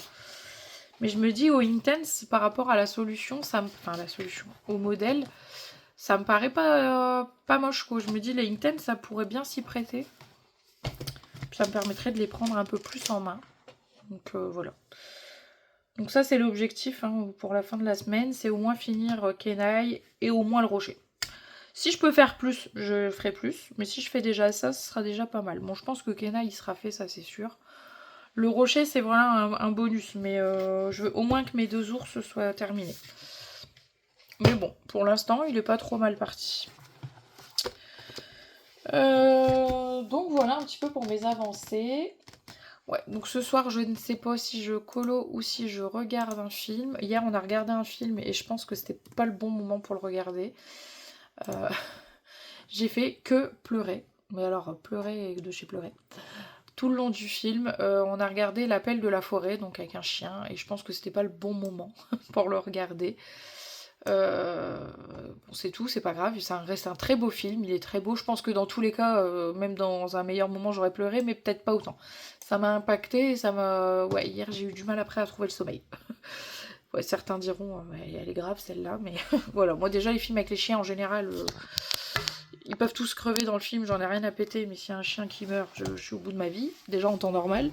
Mais je me dis au Inktense, par rapport à la solution, enfin la solution, au modèle, ça me paraît pas moche quoi. Je me dis les Inktense, ça pourrait bien s'y prêter. Ça me permettrait de les prendre un peu plus en main. Donc voilà. Donc ça c'est l'objectif hein, pour la fin de la semaine, c'est au moins finir Kenai et au moins le rocher. Si je peux faire plus, je ferai plus. Mais si je fais déjà ça, ce sera déjà pas mal. Bon, je pense que Kenai il sera fait, ça c'est sûr. Le rocher c'est vraiment un bonus, mais je veux au moins que mes 2 ours soient terminés. Mais bon, pour l'instant il est pas trop mal parti. Donc voilà un petit peu pour mes avancées. Ouais, donc ce soir, je ne sais pas si je colo ou si je regarde un film. Hier, on a regardé un film et je pense que c'était pas le bon moment pour le regarder. J'ai fait que pleurer. Mais alors, pleurer de chez pleurer. Tout le long du film, on a regardé L'appel de la forêt, donc avec un chien, et je pense que c'était pas le bon moment pour le regarder. Bon, c'est tout, c'est pas grave, ça reste un très beau film, il est très beau. Je pense que dans tous les cas, même dans un meilleur moment, j'aurais pleuré, mais peut-être pas autant. Ça m'a impacté, ça m'a... Ouais, hier j'ai eu du mal après à trouver le sommeil. Ouais, certains diront, elle est grave celle-là, mais voilà. Moi déjà, les films avec les chiens, en général, ils peuvent tous crever dans le film, j'en ai rien à péter, mais s'il y a un chien qui meurt, je suis au bout de ma vie, déjà en temps normal.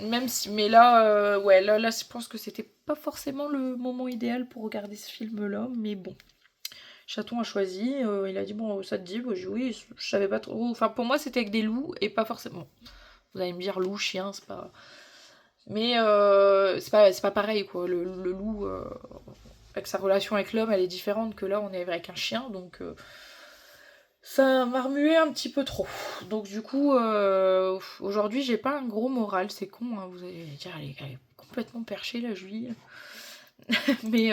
Même si, mais là, ouais, là, je pense que c'était pas forcément le moment idéal pour regarder ce film-là, mais bon. Chaton a choisi, il a dit bon ça te dit, j'ai dit oui, je savais pas trop. Enfin pour moi c'était avec des loups et pas forcément. Vous allez me dire loup, chien, c'est pas. Mais c'est pas pareil quoi. Le loup avec sa relation avec l'homme elle est différente que là on est avec un chien donc ça m'a remué un petit peu trop. Donc du coup aujourd'hui j'ai pas un gros moral, c'est con, hein, vous allez dire elle est complètement perchée la Julie. Mais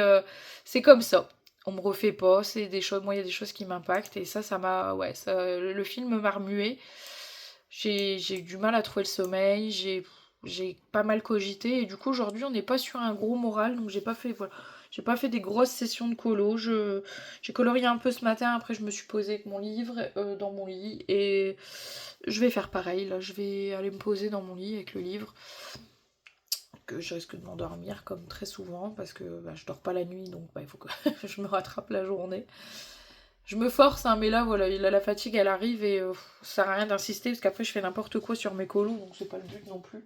c'est comme ça. On me refait pas, c'est des choses, moi il y a des choses qui m'impactent et ça m'a, ouais, le film m'a remué. J'ai eu du mal à trouver le sommeil, j'ai pas mal cogité et du coup aujourd'hui on n'est pas sur un gros moral donc j'ai pas fait, voilà, j'ai pas fait des grosses sessions de colo. J'ai colorié un peu ce matin, après je me suis posée avec mon livre dans mon lit et je vais faire pareil là, je vais aller me poser dans mon lit avec le livre. Que je risque de m'endormir comme très souvent parce que je dors pas la nuit donc il faut que je me rattrape la journée. Je me force hein, mais là voilà, la fatigue elle arrive et ça sert à rien d'insister parce qu'après je fais n'importe quoi sur mes colos donc c'est pas le but non plus.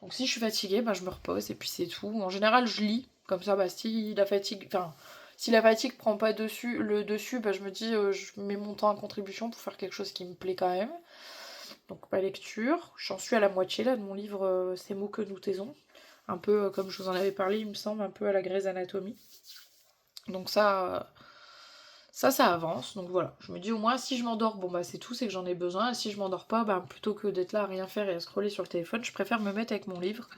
Donc si je suis fatiguée, je me repose et puis c'est tout. En général je lis, comme ça si la fatigue prend pas le dessus, je me dis je mets mon temps à contribution pour faire quelque chose qui me plaît quand même. Donc ma lecture, j'en suis à la moitié là de mon livre Ces mots que nous taisons. Un peu comme je vous en avais parlé, il me semble, un peu à la Grey's Anatomy. Donc ça avance. Donc voilà, je me dis au moins si je m'endors, c'est tout, c'est que j'en ai besoin. Et si je m'endors pas, plutôt que d'être là à rien faire et à scroller sur le téléphone, je préfère me mettre avec mon livre.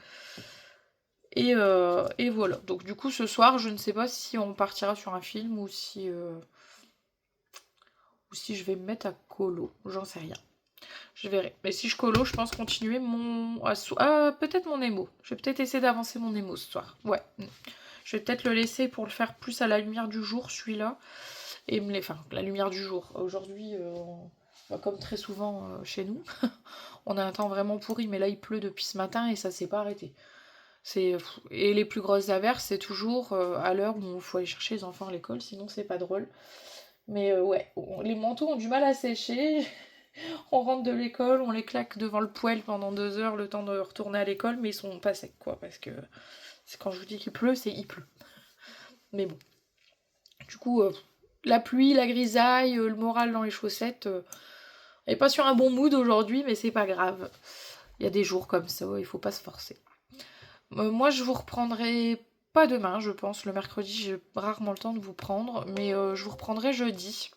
Et voilà. Donc du coup ce soir, je ne sais pas si on partira sur un film ou si je vais me mettre à colo. J'en sais rien. Je verrai. Mais si je colo, je pense continuer peut-être mon émo. Je vais peut-être essayer d'avancer mon émo ce soir. Ouais. Je vais peut-être le laisser pour le faire plus à la lumière du jour, celui-là. Et la lumière du jour. Aujourd'hui, comme très souvent chez nous, on a un temps vraiment pourri, mais là il pleut depuis ce matin et ça s'est pas arrêté. Et les plus grosses averses, c'est toujours à l'heure où il faut aller chercher les enfants à l'école, sinon c'est pas drôle. Mais ouais, les manteaux ont du mal à sécher. On rentre de l'école, on les claque devant le poêle pendant 2 heures, le temps de retourner à l'école, mais ils sont pas secs, quoi, parce que c'est quand je vous dis qu'il pleut, c'est il pleut. Mais bon. Du coup, la pluie, la grisaille, le moral dans les chaussettes, on n'est pas sur un bon mood aujourd'hui, mais c'est pas grave. Il y a des jours comme ça, il faut pas se forcer. Moi, je vous reprendrai pas demain, je pense. Le mercredi, j'ai rarement le temps de vous prendre, mais je vous reprendrai jeudi.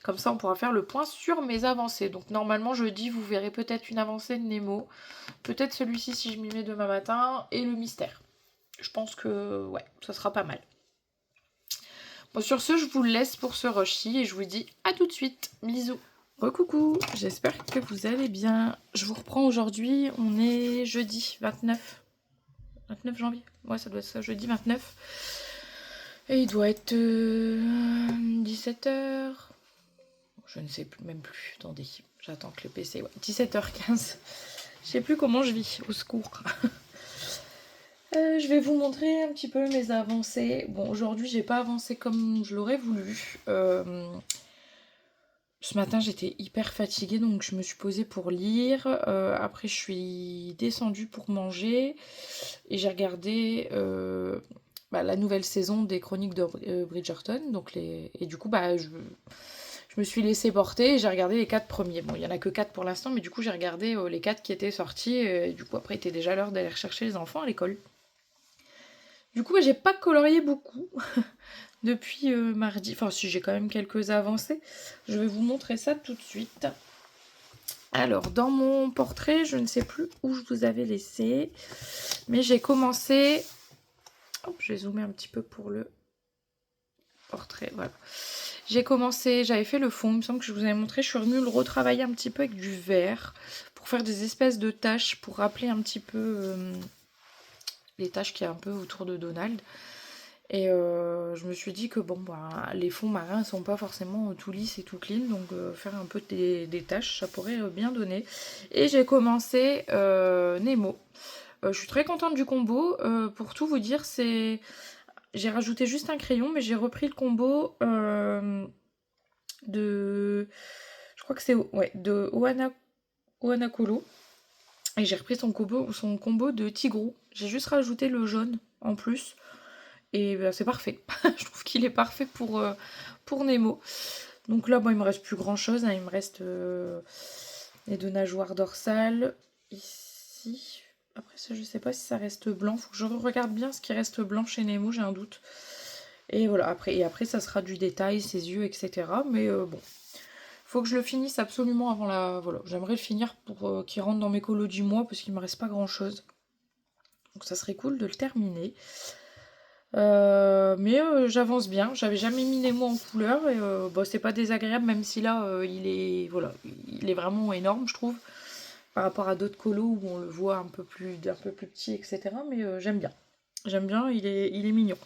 Comme ça on pourra faire le point sur mes avancées. Donc normalement jeudi, vous verrez peut-être une avancée de Nemo, peut-être celui-ci si je m'y mets demain matin, et le mystère. Je pense que ouais, ça sera pas mal. Bon, sur ce, je vous laisse pour ce rush-ci et je vous dis à tout de suite. Bisous. Recoucou, j'espère que vous allez bien. Je vous reprends aujourd'hui, on est jeudi 29 janvier. Ouais, ça doit être ça, jeudi 29. Et il doit être 17h. Je ne sais plus, même plus. Attendez, j'attends que le PC... Ouais, 17h15. Je sais plus comment je vis, au secours. Je vais vous montrer un petit peu mes avancées. Bon, aujourd'hui, j'ai pas avancé comme je l'aurais voulu. Ce matin, j'étais hyper fatiguée, donc je me suis posée pour lire. Après, je suis descendue pour manger. Et j'ai regardé la nouvelle saison des Chroniques de Bridgerton. Et du coup, je me suis laissée porter et j'ai regardé les 4 premiers. Bon, il n'y en a que 4 pour l'instant, mais du coup, j'ai regardé les 4 qui étaient sortis. Et du coup, après, il était déjà l'heure d'aller chercher les enfants à l'école. Du coup, j'ai pas colorié beaucoup depuis mardi. Enfin, si, j'ai quand même quelques avancées. Je vais vous montrer ça tout de suite. Alors, dans mon portrait, je ne sais plus où je vous avais laissé. Mais j'ai commencé... Hop, je vais zoomer un petit peu pour le portrait. Voilà. J'avais fait le fond, il me semble que je vous avais montré. Je suis revenue le retravailler un petit peu avec du vert pour faire des espèces de taches, pour rappeler un petit peu les taches qu'il y a un peu autour de Donald. Et je me suis dit que bon, les fonds marins ne sont pas forcément tout lisses et tout clean, donc faire un peu des taches, ça pourrait bien donner. Et j'ai commencé Nemo. Je suis très contente du combo. Pour tout vous dire, j'ai rajouté juste un crayon, mais j'ai repris le combo de... Je crois que c'est de Ohana Kolo. Et j'ai repris son combo de Tigrou. J'ai juste rajouté le jaune en plus. Et c'est parfait. Je trouve qu'il est parfait pour Nemo. Donc là, il me reste plus grand chose. Hein. Il me reste les 2 nageoires dorsales. Ici. Après ça, je sais pas si ça reste blanc. Faut que je regarde bien ce qui reste blanc chez Nemo, j'ai un doute. Et voilà, après ça sera du détail, ses yeux, etc. Mais bon. Faut que je le finisse absolument avant la... Voilà, j'aimerais le finir pour qu'il rentre dans mes colos du mois parce qu'il me reste pas grand chose. Donc ça serait cool de le terminer. Mais j'avance bien. J'avais jamais mis Nemo en couleur et c'est pas désagréable même si là il est vraiment énorme je trouve par rapport à d'autres colos où on le voit un peu plus petit etc. Mais j'aime bien. J'aime bien, il est mignon.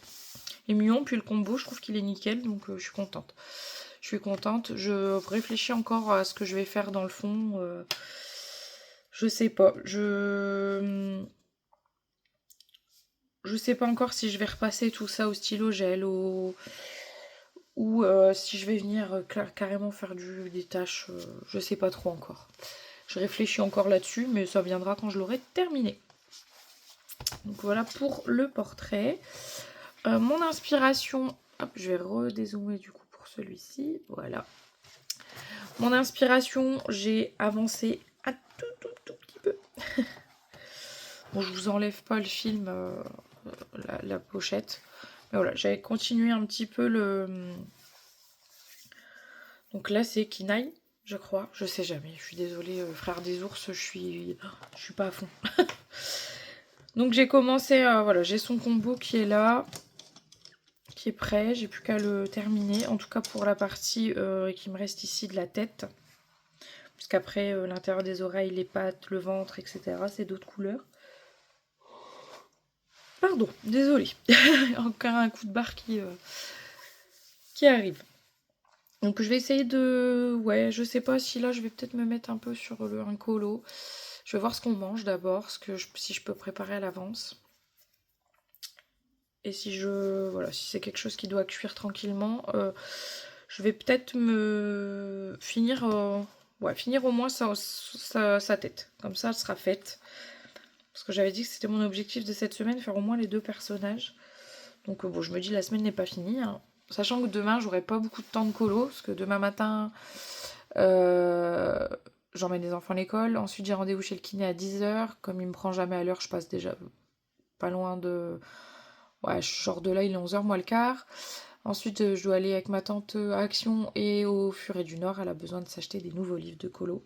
Il est mignon puis le combo je trouve qu'il est nickel donc je suis contente. Je réfléchis encore à ce que je vais faire dans le fond. Je sais pas. Je sais pas encore si je vais repasser tout ça au stylo gel ou si je vais venir carrément faire des tâches. Je sais pas trop encore. Je réfléchis encore là-dessus, mais ça viendra quand je l'aurai terminé. Donc voilà pour le portrait. Mon inspiration... Hop, je vais redézoomer du coup pour celui-ci. Voilà. Mon inspiration, j'ai avancé un tout petit peu. Bon, je vous enlève pas le film, la pochette. Mais voilà, j'avais continué un petit peu le... Donc là, c'est Kinaï, je crois. Je sais jamais. Je suis désolée, frère des ours, je suis pas à fond. Donc j'ai commencé, voilà, j'ai son combo qui est là, qui est prêt. J'ai plus qu'à le terminer. En tout cas pour la partie qui me reste ici de la tête. Puisqu'après, l'intérieur des oreilles, les pattes, le ventre, etc. c'est d'autres couleurs. Pardon, désolée. Encore un coup de barre qui arrive. Donc je vais essayer de... Ouais, je sais pas si là je vais peut-être me mettre un peu sur un colo. Je vais voir ce qu'on mange d'abord, si je peux préparer à l'avance. Et si si c'est quelque chose qui doit cuire tranquillement. Je vais peut-être me finir, finir au moins sa tête. Comme ça, elle sera faite. Parce que j'avais dit que c'était mon objectif de cette semaine, faire au moins les 2 personnages. Donc bon, je me dis la semaine n'est pas finie. Hein. Sachant que demain, j'aurai pas beaucoup de temps de colo. Parce que demain matin, j'emmène les enfants à l'école. Ensuite, j'ai rendez-vous chez le kiné à 10h. Comme il me prend jamais à l'heure, je passe déjà pas loin de... Ouais, je sors de là, il est 11h moins le quart. Ensuite, je dois aller avec ma tante à Action et au Furet du Nord. Elle a besoin de s'acheter des nouveaux livres de colo.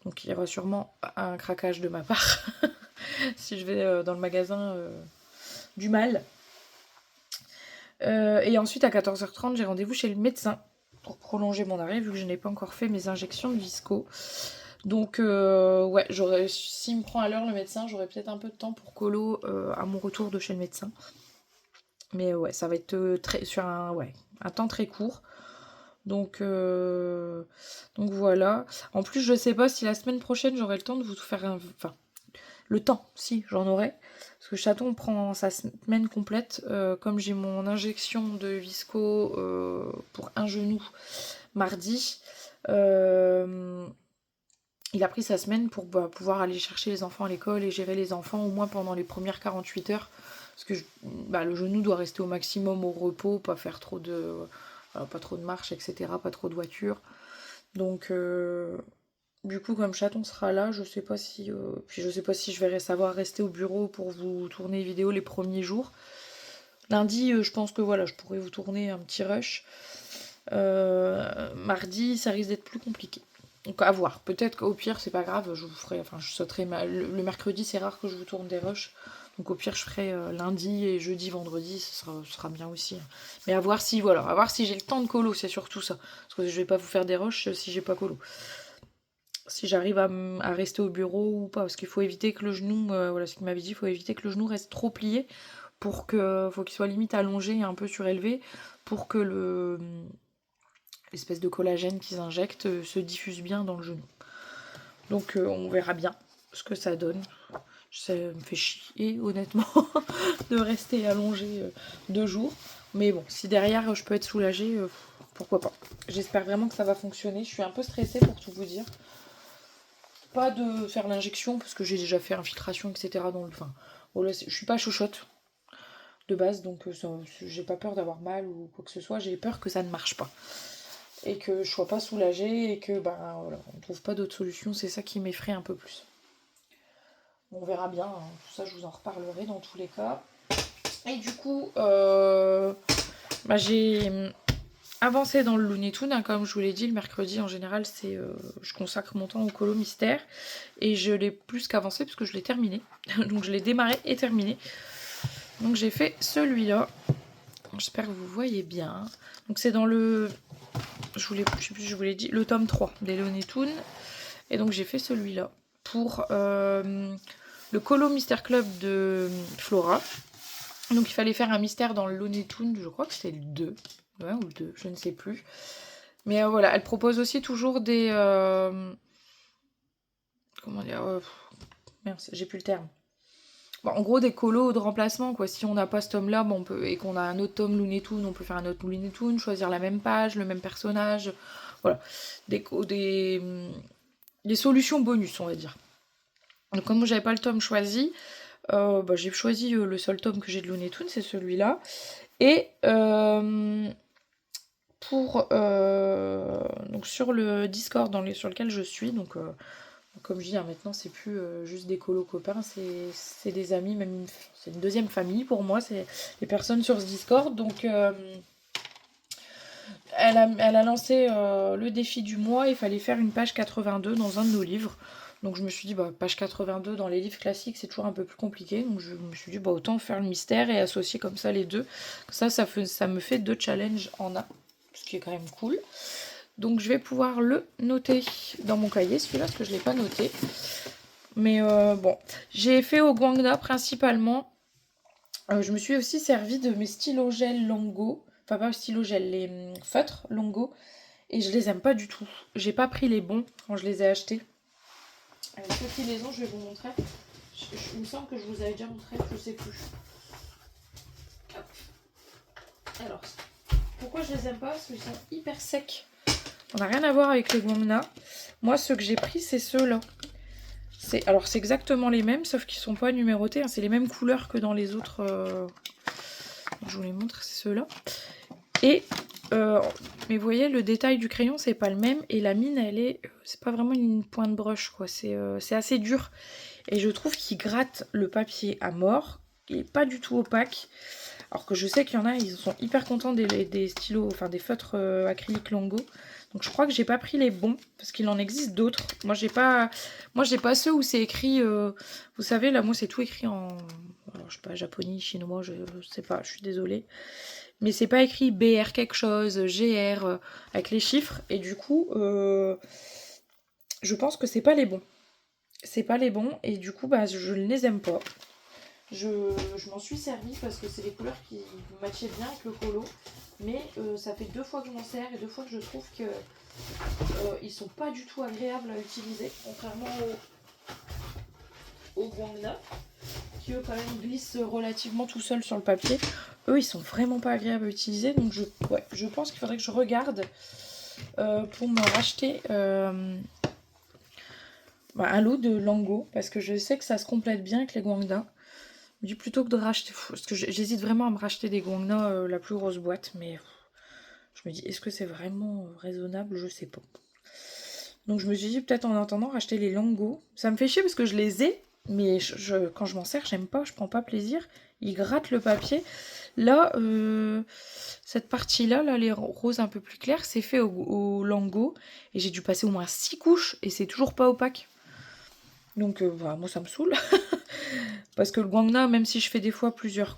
Donc il y aura sûrement un craquage de ma part si je vais dans le magasin du mal. Et ensuite, à 14h30, j'ai rendez-vous chez le médecin pour prolonger mon arrêt, vu que je n'ai pas encore fait mes injections de visco. Donc, ouais, s'il me prend à l'heure le médecin, j'aurai peut-être un peu de temps pour colo à mon retour de chez le médecin. Mais ouais, ça va être sur un temps très court. Donc voilà. En plus, je sais pas si la semaine prochaine, j'aurai le temps de vous faire un... Enfin, le temps, si, j'en aurai. Parce que Chaton prend sa semaine complète. Comme j'ai mon injection de visco pour un genou mardi, il a pris sa semaine pour pouvoir aller chercher les enfants à l'école et gérer les enfants au moins pendant les premières 48 heures. Parce que le genou doit rester au maximum au repos, pas faire trop de... pas trop de marche, etc. Pas trop de voiture. Donc... Du coup, comme Chaton sera là, je sais pas si... Puis je sais pas si je vais savoir rester au bureau pour vous tourner les vidéos les premiers jours. Lundi, je pense que voilà, je pourrais vous tourner un petit rush. Mardi, ça risque d'être plus compliqué. Donc à voir. Peut-être qu'au pire, c'est pas grave, je vous ferai... Enfin, je sauterai... Le mercredi, c'est rare que je vous tourne des rushs. Donc au pire, je ferai lundi et jeudi, vendredi, ce sera bien aussi. Mais à voir si, voilà, à voir si j'ai le temps de colo, c'est surtout ça. Parce que je vais pas vous faire des rushs si j'ai pas colo. Si j'arrive à rester au bureau ou pas, parce qu'il faut éviter que le genou, voilà ce qu'il m'avait dit, il faut éviter que le genou reste trop plié, faut qu'il soit limite allongé et un peu surélevé, pour que l'espèce de collagène qu'ils injectent se diffuse bien dans le genou. Donc on verra bien ce que ça donne. Ça me fait chier honnêtement de rester allongé 2 jours. Mais bon, si derrière je peux être soulagée, pourquoi pas. J'espère vraiment que ça va fonctionner. Je suis un peu stressée pour tout vous dire. Pas de faire l'injection parce que j'ai déjà fait infiltration, etc. Enfin, voilà, je suis pas chochotte de base, donc j'ai pas peur d'avoir mal ou quoi que ce soit. J'ai peur que ça ne marche pas et que je sois pas soulagée et que voilà, on trouve pas d'autre solution. C'est ça qui m'effraie un peu plus. On verra bien. Hein. Tout ça, je vous en reparlerai dans tous les cas. Et du coup, j'ai avancé dans le Looney Tunes, hein, comme je vous l'ai dit, le mercredi en général je consacre mon temps au colo mystère et je l'ai plus qu'avancé parce que je l'ai terminé. Donc je l'ai démarré et terminé. Donc j'ai fait celui-là. J'espère que vous voyez bien. Donc c'est dans le... Je sais plus si je vous l'ai dit, le tome 3 des Looney Tunes. Et donc j'ai fait celui-là pour le colo Mystère Club de Flora. Donc il fallait faire un mystère dans le Looney Tunes, je crois que c'était le 2. Ouais, ou le 2, je ne sais plus. Mais voilà, elle propose aussi toujours des... comment dire merde, j'ai plus le terme. Bon, en gros, des colos de remplacement, quoi. Si on n'a pas ce tome-là, et qu'on a un autre tome Looney Tunes, on peut faire un autre Looney Tunes, choisir la même page, le même personnage. Voilà. Des solutions bonus, on va dire. Donc, comme j'avais pas le tome choisi, j'ai choisi le seul tome que j'ai de Looney Tunes, c'est celui-là. Et donc sur le Discord sur lequel je suis, donc comme je dis, hein, maintenant c'est plus juste des colos copains, c'est des amis, même c'est une deuxième famille pour moi, c'est les personnes sur ce Discord. Donc elle a lancé le défi du mois, il fallait faire une page 82 dans un de nos livres. Donc je me suis dit, page 82 dans les livres classiques, c'est toujours un peu plus compliqué. Donc je me suis dit, autant faire le mystère et associer comme ça les deux. Ça me fait 2 challenges en un, ce qui est quand même cool. Donc je vais pouvoir le noter dans mon cahier, celui-là, parce que je ne l'ai pas noté. Mais bon, j'ai fait au Guangda principalement. Je me suis aussi servi de mes stylos gel Longo. Enfin, pas stylos gel, les feutres Longo. Et je les aime pas du tout. J'ai pas pris les bons quand je les ai achetés. Ceux qui les ont, je vais vous montrer. Il me semble que je vous avais déjà montré, je sais plus. Hop. Alors, pourquoi je les aime pas? Parce qu'ils sont hyper secs. On n'a rien à voir avec les Guangna. Moi, ceux que j'ai pris, c'est ceux-là. Alors, c'est exactement les mêmes, sauf qu'ils sont pas numérotés. Hein. C'est les mêmes couleurs que dans les autres. Je vous les montre, c'est ceux-là. Et, mais vous voyez, le détail du crayon, c'est pas le même. Et la mine, c'est pas vraiment une pointe brush, quoi. C'est assez dur. Et je trouve qu'il gratte le papier à mort. Il est pas du tout opaque. Alors que je sais qu'il y en a, ils sont hyper contents des stylos, enfin des feutres acryliques Lango. Donc je crois que j'ai pas pris les bons, parce qu'il en existe d'autres. Moi j'ai pas ceux où c'est écrit, vous savez, là moi c'est tout écrit en, alors, je sais pas, japonais, chinois, je sais pas, je suis désolée. Mais c'est pas écrit BR quelque chose, GR, avec les chiffres. Et du coup, je pense que c'est pas les bons. C'est pas les bons, et du coup, bah, je ne les aime pas. Je m'en suis servie parce que c'est des couleurs qui matchaient bien avec le colo. Mais ça fait 2 fois que je m'en sers et 2 fois que je trouve que ils sont pas du tout agréables à utiliser. Contrairement aux Guangna, qui eux quand même glissent relativement tout seuls sur le papier. Eux, ils sont vraiment pas agréables à utiliser. Donc je pense qu'il faudrait que je regarde pour me racheter un lot de Lango. Parce que je sais que ça se complète bien avec les Guangna. Plutôt que de racheter, parce que j'hésite vraiment à me racheter des Guangna, la plus grosse boîte, mais je me dis, est-ce que c'est vraiment raisonnable? Je sais pas. Donc je me suis dit, peut-être en attendant, racheter les Lango. Ça me fait chier parce que je les ai, mais quand je m'en sers, j'aime pas, je prends pas plaisir. Ils grattent le papier. Là, cette partie-là, là, les roses un peu plus clairs, c'est fait au Lango. Et j'ai dû passer au moins 6 couches, et c'est toujours pas opaque. Donc, moi, ça me saoule. Parce que le Guangna, même si je fais des fois plusieurs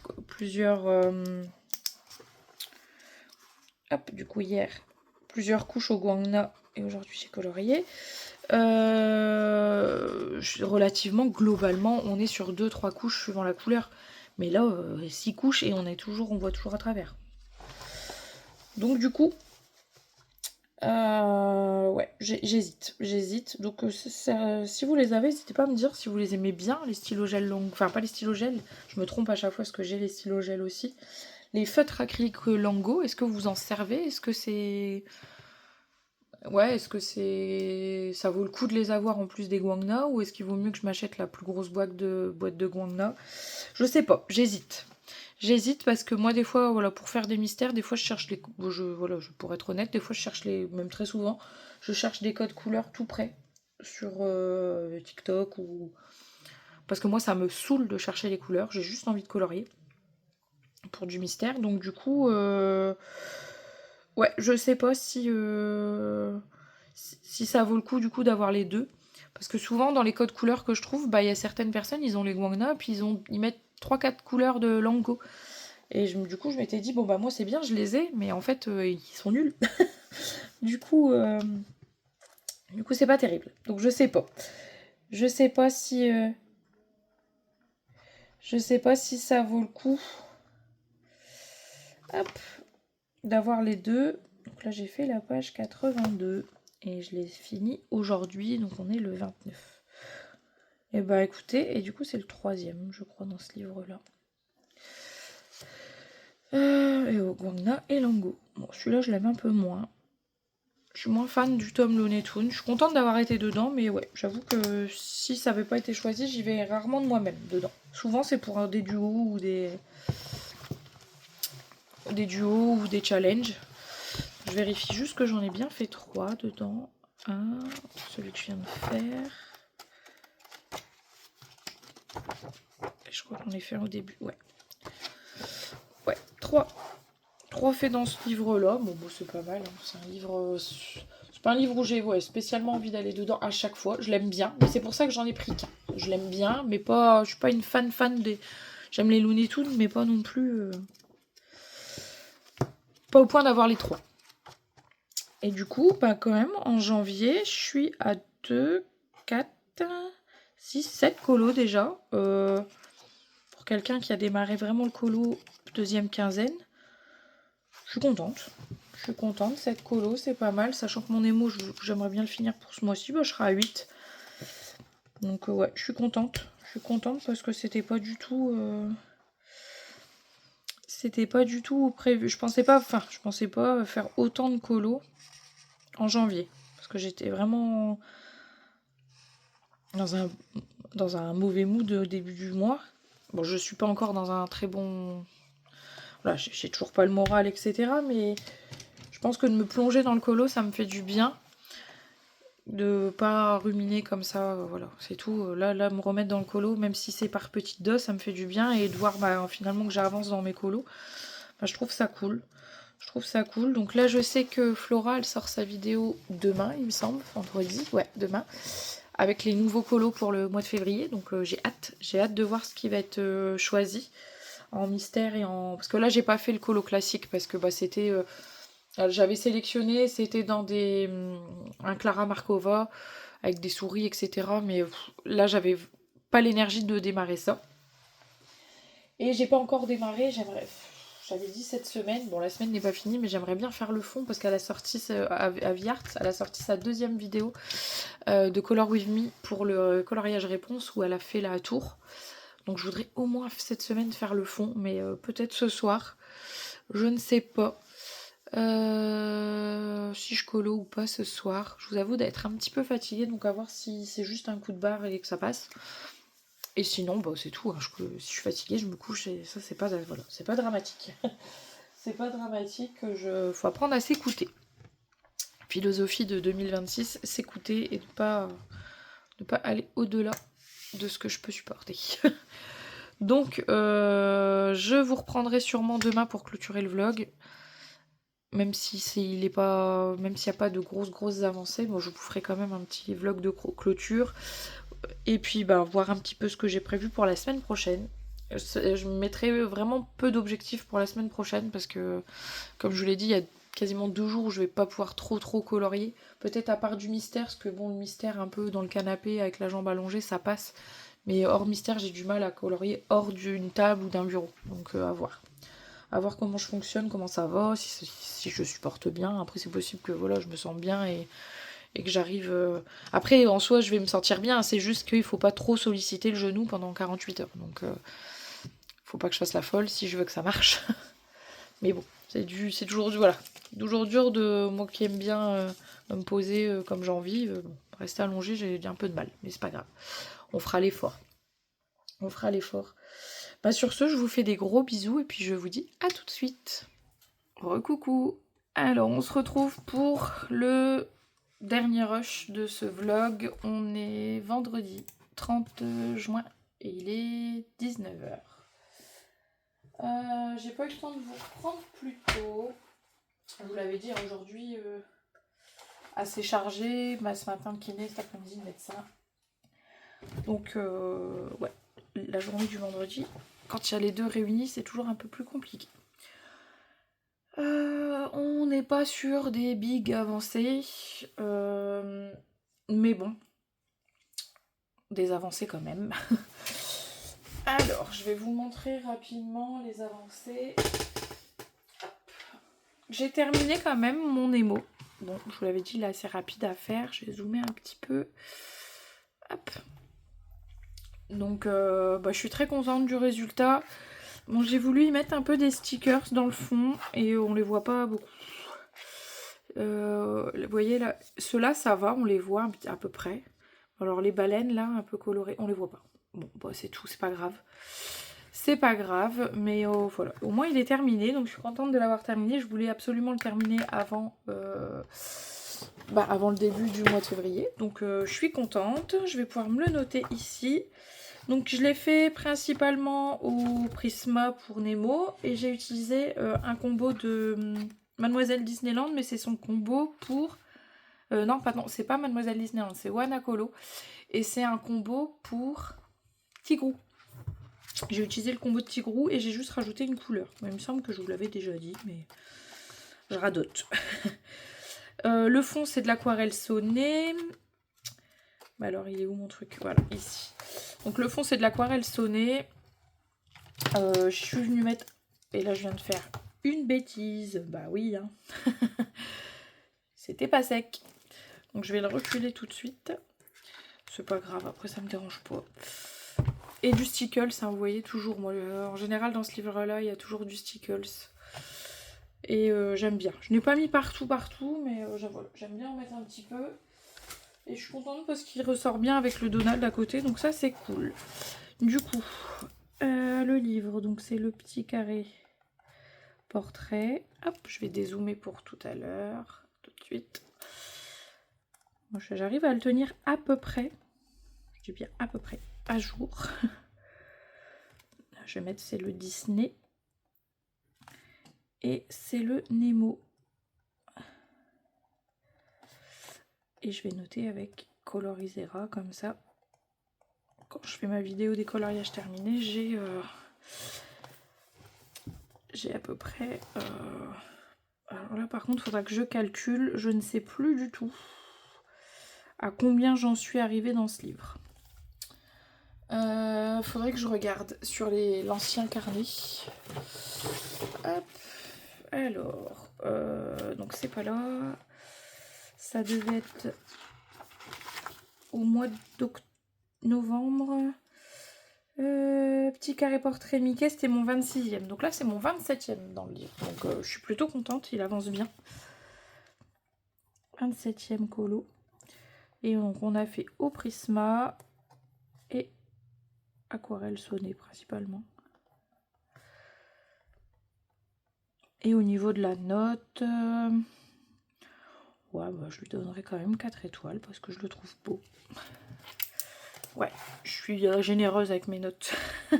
hop, du coup hier, plusieurs couches au Guangna et aujourd'hui j'ai colorié. Relativement, globalement, on est sur 2-3 couches suivant la couleur. Mais là, 6 couches et on voit toujours à travers. Donc du coup, ouais, j'hésite. Donc si vous les avez, n'hésitez pas à me dire si vous les aimez bien, les stylos gel longs. Enfin, pas les stylos gel, je me trompe à chaque fois parce que j'ai les stylos gel aussi. Les feutres acryliques Lango, est-ce que vous en servez? Est-ce que c'est... Ouais, est-ce que ça vaut le coup de les avoir en plus des Guangna? Ou est-ce qu'il vaut mieux que je m'achète la plus grosse boîte de Guangna? Je sais pas, j'hésite. J'hésite parce que moi, des fois, voilà, pour faire des mystères, des fois, je cherche les... pour être honnête, des fois, je cherche même très souvent, je cherche des codes couleurs tout près sur TikTok ou... Parce que moi, ça me saoule de chercher les couleurs, j'ai juste envie de colorier pour du mystère. Donc, du coup, ouais, je sais pas si ça vaut le coup, du coup, d'avoir les deux. Parce que souvent, dans les codes couleurs que je trouve, bah, il y a certaines personnes, ils ont les Guangna, puis ils mettent 3-4 couleurs de Lango. Et du coup, je m'étais dit, bon, bah, moi, c'est bien, je les ai, mais en fait, ils sont nuls. du coup, c'est pas terrible. Donc, je sais pas. Je sais pas si ça vaut le coup. Hop. D'avoir les deux. Donc là, j'ai fait la page 82. Et je l'ai fini aujourd'hui. Donc, on est le 29. Et bah, écoutez, et du coup, c'est le 3e, je crois, dans ce livre-là. Et Guangna et Lango. Bon, celui-là, je l'aime un peu moins. Je suis moins fan du tome Looney Tunes. Je suis contente d'avoir été dedans, mais ouais, j'avoue que si ça n'avait pas été choisi, j'y vais rarement de moi-même dedans. Souvent, c'est pour des duos ou des duos ou des challenges. Je vérifie juste que j'en ai bien fait 3 dedans. Un, celui que je viens de faire. Et je crois qu'on est fait au début, ouais. Ouais, 3. 3 faits dans ce livre-là. Bon, c'est pas mal. Hein. C'est un livre... C'est pas un livre où j'ai spécialement envie d'aller dedans à chaque fois. Je l'aime bien. Mais c'est pour ça que j'en ai pris qu'un. Je l'aime bien, mais pas... Je suis pas une fan des... J'aime les Looney Tunes, mais pas non plus... Pas au point d'avoir les 3. Et du coup, bah quand même, en janvier, je suis à 2, 4, 6, 7 colos déjà. Pour quelqu'un qui a démarré vraiment le colo deuxième quinzaine. Je suis contente. Je suis contente. 7 colos, c'est pas mal. Sachant que mon émo, j'aimerais bien le finir pour ce mois-ci. Bah, je serai à 8. Donc ouais, je suis contente. Je suis contente parce que c'était pas du tout... c'était pas du tout prévu. Je pensais pas faire autant de colos en janvier. Parce que j'étais vraiment dans un mauvais mood au début du mois. Bon, je suis pas encore dans un très bon... Voilà, j'ai toujours pas le moral, etc. Mais je pense que de me plonger dans le colo, ça me fait du bien. De pas ruminer comme ça, voilà, c'est tout. Là, me remettre dans le colo, même si c'est par petites doses, ça me fait du bien. Et de voir finalement que j'avance dans mes colos, je trouve ça cool. Donc là, je sais que Flora, elle sort sa vidéo demain, il me semble, vendredi, ouais, demain, avec les nouveaux colos pour le mois de février. Donc j'ai hâte de voir ce qui va être choisi en mystère et en... Parce que là, j'ai pas fait le colo classique parce que c'était... j'avais sélectionné, c'était dans un Clara Markova avec des souris, etc. Mais là, j'avais pas l'énergie de démarrer ça. Et j'ai pas encore démarré, j'avais dit cette semaine, bon la semaine n'est pas finie, mais j'aimerais bien faire le fond parce qu'elle a sorti à Viart, elle a sorti sa deuxième vidéo de Color With Me pour le coloriage réponse où elle a fait la tour. Donc je voudrais au moins cette semaine faire le fond, mais peut-être ce soir, je ne sais pas. Si je colo ou pas ce soir. Je vous avoue d'être un petit peu fatiguée, donc à voir si c'est juste un coup de barre et que ça passe. Et sinon, c'est tout. Hein. Si je suis fatiguée, je me couche et ça, c'est pas dramatique. C'est pas dramatique. Faut apprendre à s'écouter. Philosophie de 2026, s'écouter et ne pas aller au-delà de ce que je peux supporter. Donc, je vous reprendrai sûrement demain pour clôturer le vlog. Même s'il n'y a pas de grosses avancées, je vous ferai quand même un petit vlog de clôture. Et puis voir un petit peu ce que j'ai prévu pour la semaine prochaine. Je me mettrai vraiment peu d'objectifs pour la semaine prochaine parce que, comme je vous l'ai dit, il y a quasiment 2 jours où je vais pas pouvoir trop colorier. Peut-être à part du mystère, parce que le mystère un peu dans le canapé avec la jambe allongée, ça passe. Mais hors mystère, j'ai du mal à colorier hors d'une table ou d'un bureau. Donc à voir. À voir comment je fonctionne, comment ça va, si je supporte bien. Après, c'est possible que je me sens bien et que j'arrive... Après, en soi, je vais me sentir bien. C'est juste qu'il faut pas trop solliciter le genou pendant 48 heures. Donc, faut pas que je fasse la folle si je veux que ça marche. Mais bon, c'est toujours dur de... Moi qui aime bien me poser comme j'ai envie. Rester allongée, j'ai un peu de mal. Mais c'est pas grave. On fera l'effort. Sur ce, je vous fais des gros bisous et puis je vous dis à tout de suite. Recoucou. Alors, on se retrouve pour le dernier rush de ce vlog. On est vendredi 30 juin et il est 19h. J'ai pas eu le temps de vous reprendre plus tôt. Je vous l'avais dit, aujourd'hui, assez chargé. Ce matin, le kiné, cet après-midi, le médecin. Donc, ouais, la journée du vendredi, quand il y a les deux réunis, c'est toujours un peu plus compliqué. On n'est pas sur des bigs avancées, mais bon, des avancées quand même. Alors, je vais vous montrer rapidement les avancées. J'ai terminé quand même mon émo. Bon, je vous l'avais dit, là, c'est rapide à faire. Je vais zoomer un petit peu. Hop. Donc, je suis très contente du résultat. Bon, j'ai voulu y mettre un peu des stickers dans le fond et on les voit pas beaucoup. Vous voyez là, ceux-là ça va, on les voit à peu près. Alors les baleines là, un peu colorées, on les voit pas. Bon, c'est tout, c'est pas grave. C'est pas grave, mais voilà. Au moins il est terminé, donc je suis contente de l'avoir terminé. Je voulais absolument le terminer avant le début du mois de février. Donc je suis contente, je vais pouvoir me le noter ici. Donc je l'ai fait principalement au Prisma pour Nemo et j'ai utilisé un combo de Mademoiselle Disneyland, mais c'est son combo pour... non, c'est pas Mademoiselle Disneyland, c'est Wanakolo et c'est un combo pour Tigrou. J'ai utilisé le combo de Tigrou et j'ai juste rajouté une couleur. Il me semble que je vous l'avais déjà dit, mais je radote. Le fond, c'est de l'aquarelle sonnée. Alors, il est où mon truc? Voilà, ici. Donc, le fond, c'est de l'aquarelle sonnée. Je suis venue mettre... Et là, je viens de faire une bêtise. Bah oui, hein. C'était pas sec. Donc, je vais le reculer tout de suite. C'est pas grave, après, ça me dérange pas. Et du stickles, hein, vous voyez, toujours. Moi, en général, dans ce livre-là, il y a toujours du stickles. Et j'aime bien. Je n'ai pas mis partout, mais voilà, j'aime bien en mettre un petit peu. Et je suis contente parce qu'il ressort bien avec le Donald à côté, donc ça c'est cool. Du coup, le livre, donc c'est le petit carré portrait. Hop, je vais dézoomer pour tout à l'heure, tout de suite. Moi, j'arrive à le tenir à peu près, je dis bien à peu près, à jour. Je vais mettre, c'est le Disney. Et c'est le Nemo. Et je vais noter avec Colorisera, comme ça. Quand je fais ma vidéo des coloriages terminés, j'ai à peu près... Alors là, par contre, il faudra que je calcule. Je ne sais plus du tout à combien j'en suis arrivée dans ce livre. Faudrait que je regarde sur l'ancien carnet. Hop. Alors, donc c'est pas là. Ça devait être au mois de novembre. Petit carré portrait Mickey, c'était mon 26e. Donc là, c'est mon 27e dans le livre. Donc je suis plutôt contente, il avance bien. 27e colo. Et donc on a fait au Prisma et aquarelle sonnée principalement. Et au niveau de la note, ouais, bah, je lui donnerai quand même 4 étoiles parce que je le trouve beau. Ouais, je suis généreuse avec mes notes. Je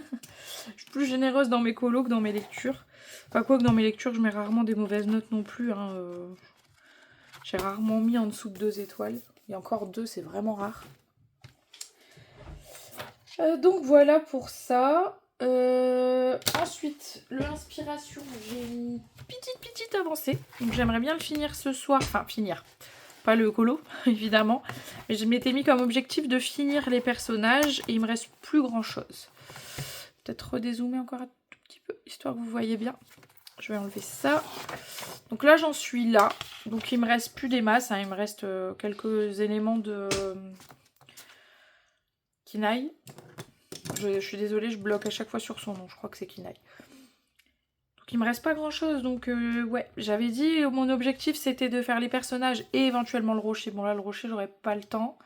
suis plus généreuse dans mes colos que dans mes lectures. Enfin, quoi que dans mes lectures, je mets rarement des mauvaises notes non plus. Hein. J'ai rarement mis en dessous de 2 étoiles. Et encore 2, c'est vraiment rare. Donc voilà pour ça. Ensuite, l'inspiration, j'ai une petite avancée. Donc j'aimerais bien le finir ce soir. Enfin, finir. Pas le colo, évidemment. Mais je m'étais mis comme objectif de finir les personnages. Et il me reste plus grand chose. Peut-être redézoomer encore un tout petit peu, histoire que vous voyez bien. Je vais enlever ça. Donc là, j'en suis là. Donc il me reste plus des masses. Hein. Il me reste quelques éléments de Kinaï. Je suis désolée, je bloque à chaque fois sur son nom. Je crois que c'est Kinaï. Donc il me reste pas grand chose. Donc ouais, j'avais dit mon objectif c'était de faire les personnages et éventuellement le rocher. Bon là, le rocher, j'aurais pas le temps.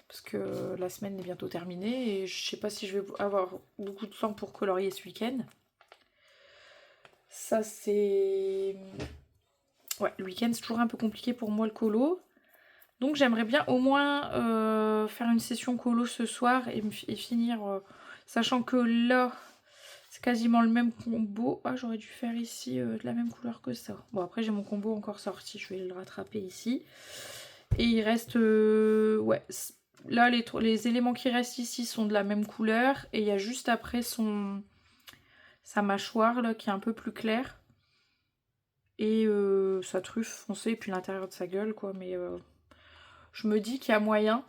Parce que la semaine est bientôt terminée. Et je sais pas si je vais avoir beaucoup de temps pour colorier ce week-end. Ça c'est... Ouais, le week-end c'est toujours un peu compliqué pour moi le colo. Donc j'aimerais bien au moins faire une session colo ce soir et finir... sachant que là, c'est quasiment le même combo. Ah, j'aurais dû faire ici de la même couleur que ça. Bon, après j'ai mon combo encore sorti, je vais le rattraper ici. Et il reste... ouais, là les éléments qui restent ici sont de la même couleur. Et il y a juste après sa mâchoire là qui est un peu plus claire. Et sa truffe foncée et puis l'intérieur de sa gueule quoi. Mais je me dis qu'il y a moyen.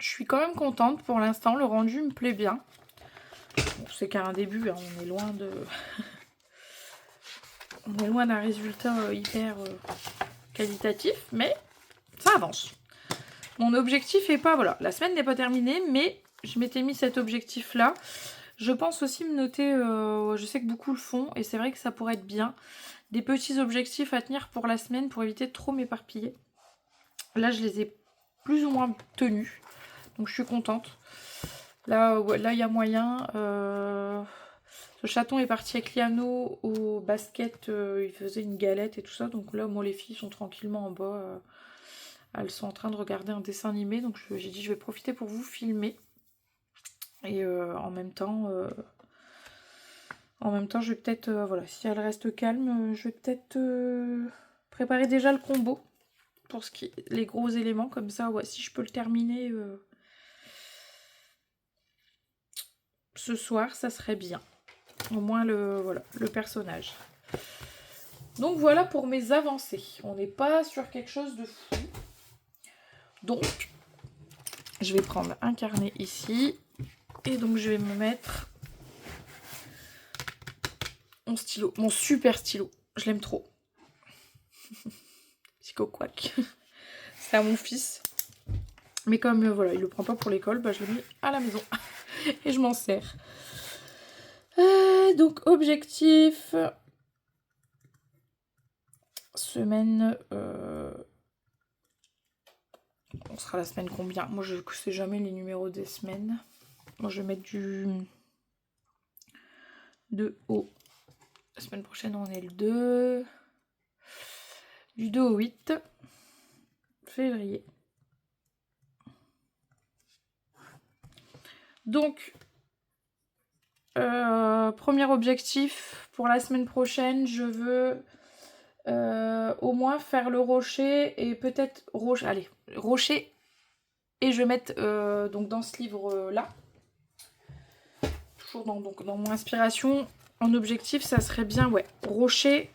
Je suis quand même contente pour l'instant, le rendu me plaît bien. Bon, c'est qu'un début, hein, on est loin de... on est loin d'un résultat hyper qualitatif, mais ça avance. Mon objectif est pas... Voilà, la semaine n'est pas terminée, mais je m'étais mis cet objectif-là. Je pense aussi me noter, je sais que beaucoup le font, et c'est vrai que ça pourrait être bien, des petits objectifs à tenir pour la semaine pour éviter de trop m'éparpiller. Là, je les ai plus ou moins tenus, donc je suis contente. Là, il y a moyen. Ce chaton est parti avec Liano au basket. Il faisait une galette et tout ça. Donc là, moi, les filles sont tranquillement en bas. Elles sont en train de regarder un dessin animé. Donc j'ai dit, je vais profiter pour vous filmer. Et en même temps, je vais peut-être... voilà, si elle reste calme, je vais peut-être préparer déjà le combo. Pour les gros éléments. Comme ça, ouais, si je peux le terminer... ce soir, ça serait bien. Au moins le personnage. Donc voilà pour mes avancées. On n'est pas sur quelque chose de fou. Donc, je vais prendre un carnet ici. Et donc je vais me mettre mon stylo. Mon super stylo. Je l'aime trop. Psycho quack. C'est à mon fils. Mais comme voilà, il le prend pas pour l'école, bah, je l'ai mis à la maison. et je m'en sers. Donc objectif semaine, on sera la semaine combien? Moi je ne sais jamais les numéros des semaines. Moi je vais mettre du 2 au... La semaine prochaine on est le 2. Du 2 au 8 février. Donc, premier objectif pour la semaine prochaine, je veux au moins faire le rocher et peut-être rocher. Allez, rocher. Et je vais mettre donc dans ce livre-là, toujours dans mon inspiration, en objectif, ça serait bien, ouais, rocher.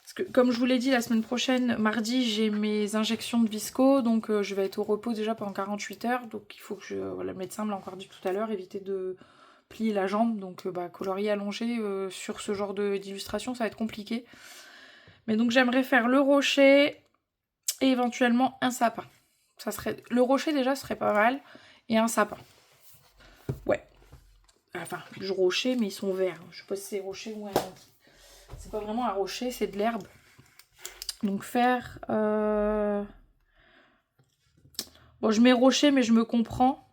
Parce que comme je vous l'ai dit, la semaine prochaine, mardi, j'ai mes injections de visco, donc je vais être au repos déjà pendant 48 heures. Donc il faut que voilà, le médecin me l'a encore dit tout à l'heure, éviter de plier la jambe. Donc colorier allongé sur ce genre d'illustration, ça va être compliqué. Mais donc j'aimerais faire le rocher et éventuellement un sapin. Ça serait... Le rocher déjà serait pas mal. Et un sapin. Ouais. Enfin, du rocher, mais ils sont verts. Je sais pas si c'est rocher ou un... C'est pas vraiment un rocher, c'est de l'herbe. Donc faire... Bon, je mets rocher, mais je me comprends.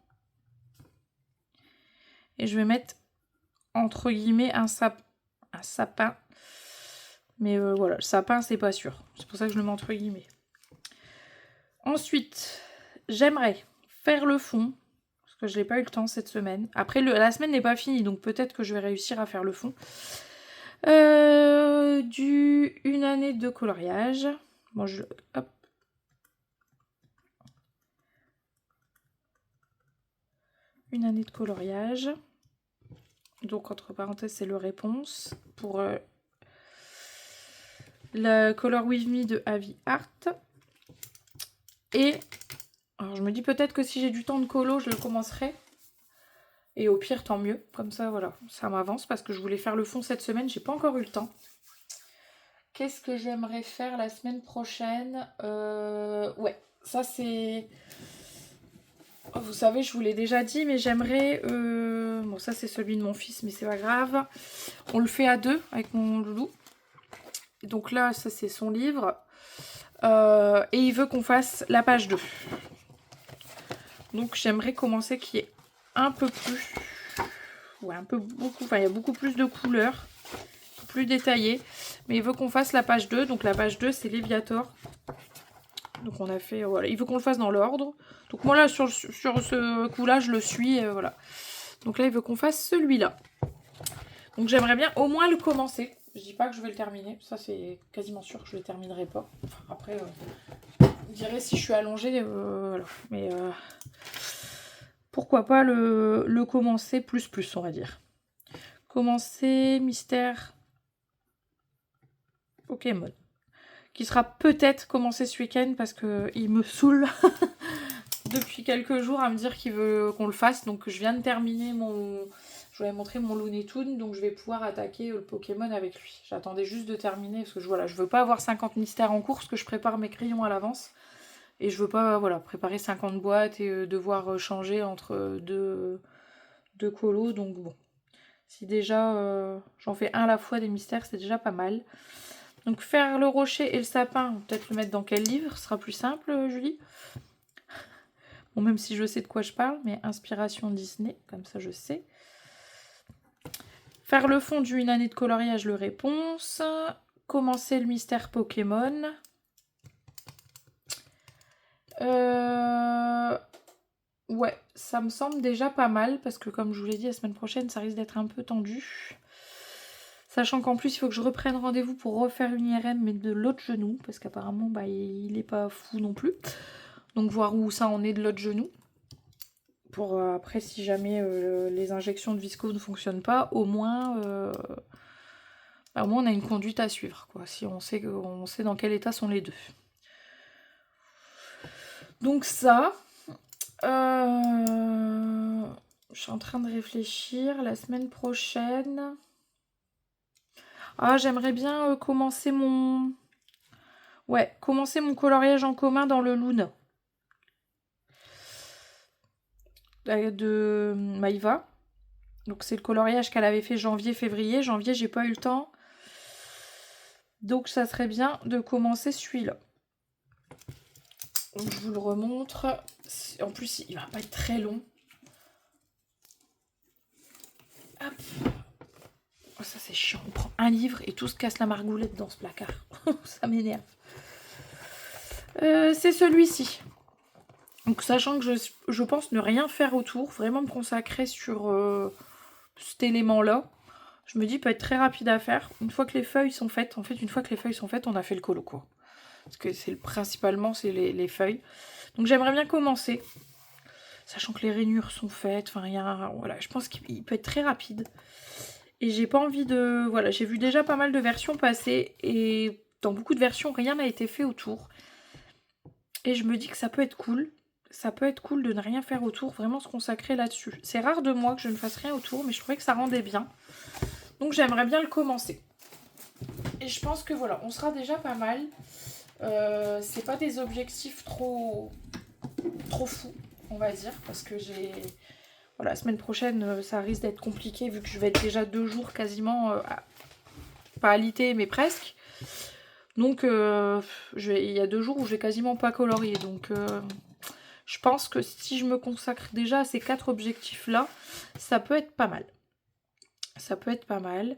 Et je vais mettre, entre guillemets, un sapin. Mais voilà, le sapin, c'est pas sûr. C'est pour ça que je le mets entre guillemets. Ensuite, j'aimerais faire le fond. Parce que je n'ai pas eu le temps cette semaine. Après, la semaine n'est pas finie, donc peut-être que je vais réussir à faire le fond. Une année de coloriage. Bon, hop. Une année de coloriage. Donc, entre parenthèses, c'est le réponse. Pour la Color With Me de Avi Art. Et alors, je me dis peut-être que si j'ai du temps de colo, je le commencerai. Et au pire, tant mieux. Comme ça, voilà, ça m'avance parce que je voulais faire le fond cette semaine. J'ai pas encore eu le temps. Qu'est-ce que j'aimerais faire la semaine prochaine? Ouais, ça c'est... Vous savez, je vous l'ai déjà dit, mais j'aimerais... Bon, ça c'est celui de mon fils, mais c'est pas grave. On le fait à deux avec mon loulou. Donc là, ça c'est son livre. Et il veut qu'on fasse la page 2. Donc j'aimerais commencer qu'il y ait un peu plus... Ouais, un peu beaucoup... Enfin, il y a beaucoup plus de couleurs. Plus détaillé. Mais il veut qu'on fasse la page 2. Donc la page 2, c'est Léviator. Donc on a fait... Voilà, il veut qu'on le fasse dans l'ordre. Donc moi là, sur ce coup-là, je le suis. Voilà. Donc là, il veut qu'on fasse celui-là. Donc j'aimerais bien au moins le commencer. Je dis pas que je vais le terminer. Ça, c'est quasiment sûr que je le terminerai pas. Enfin, après, je dirais si je suis allongée. Voilà. Mais pourquoi pas le commencer plus, on va dire. Commencer mystère Pokémon. Qui sera peut-être commencé ce week-end parce qu'il me saoule depuis quelques jours à me dire qu'il veut qu'on le fasse. Donc je viens de terminer je vous avais montré mon Looney Tunes, donc je vais pouvoir attaquer le Pokémon avec lui. J'attendais juste de terminer parce que je veux pas avoir 50 mystères en cours parce que je prépare mes crayons à l'avance. Et je veux pas préparer 50 boîtes et devoir changer entre deux colos. Donc bon, si déjà j'en fais un à la fois des mystères, c'est déjà pas mal. Donc faire le rocher et le sapin, peut-être le mettre dans quel livre? Ce sera plus simple, Julie. Bon, même si je sais de quoi je parle, mais inspiration Disney, comme ça je sais. Faire le fond d'une année de coloriage, le réponse. Commencer le mystère Pokémon. Ouais, ça me semble déjà pas mal, parce que comme je vous l'ai dit, la semaine prochaine, ça risque d'être un peu tendu. Sachant qu'en plus, il faut que je reprenne rendez-vous pour refaire une IRM, mais de l'autre genou, parce qu'apparemment, il est pas fou non plus. Donc voir où ça en est de l'autre genou. Pour après, si jamais les injections de visco ne fonctionnent pas, au moins on a une conduite à suivre, quoi. Si on sait dans quel état sont les deux. Donc ça, je suis en train de réfléchir. La semaine prochaine, j'aimerais bien commencer mon coloriage en commun dans le Luna. de Maïva. Donc c'est le coloriage qu'elle avait fait janvier-février. Janvier, j'ai pas eu le temps. Donc ça serait bien de commencer celui-là. Donc je vous le remontre. En plus, il va pas être très long. Hop. Oh, ça c'est chiant. On prend un livre et tout se casse la margoulette dans ce placard. Ça m'énerve. C'est celui-ci. Donc sachant que je pense ne rien faire autour, vraiment me consacrer sur cet élément-là, je me dis peut être très rapide à faire. Une fois que les feuilles sont faites, en fait une fois que les feuilles sont faites, on a fait le colo quoi. Parce que c'est principalement c'est les feuilles. Donc j'aimerais bien commencer. Sachant que les rainures sont faites, enfin voilà, je pense qu'il peut être très rapide. Et j'ai pas envie de... Voilà, j'ai vu déjà pas mal de versions passer et dans beaucoup de versions, rien n'a été fait autour. Et je me dis que ça peut être cool. Ça peut être cool de ne rien faire autour, vraiment se consacrer là-dessus. C'est rare de moi que je ne fasse rien autour, mais je trouvais que ça rendait bien. Donc j'aimerais bien le commencer. Et je pense que voilà, on sera déjà pas mal. C'est pas des objectifs trop fous, on va dire, parce que j'ai... Voilà, la semaine prochaine, ça risque d'être compliqué vu que je vais être déjà 2 jours quasiment, pas alité, mais presque. Donc, il y a 2 jours où je vais quasiment pas colorier. Donc, je pense que si je me consacre déjà à ces 4 objectifs-là, ça peut être pas mal. Ça peut être pas mal.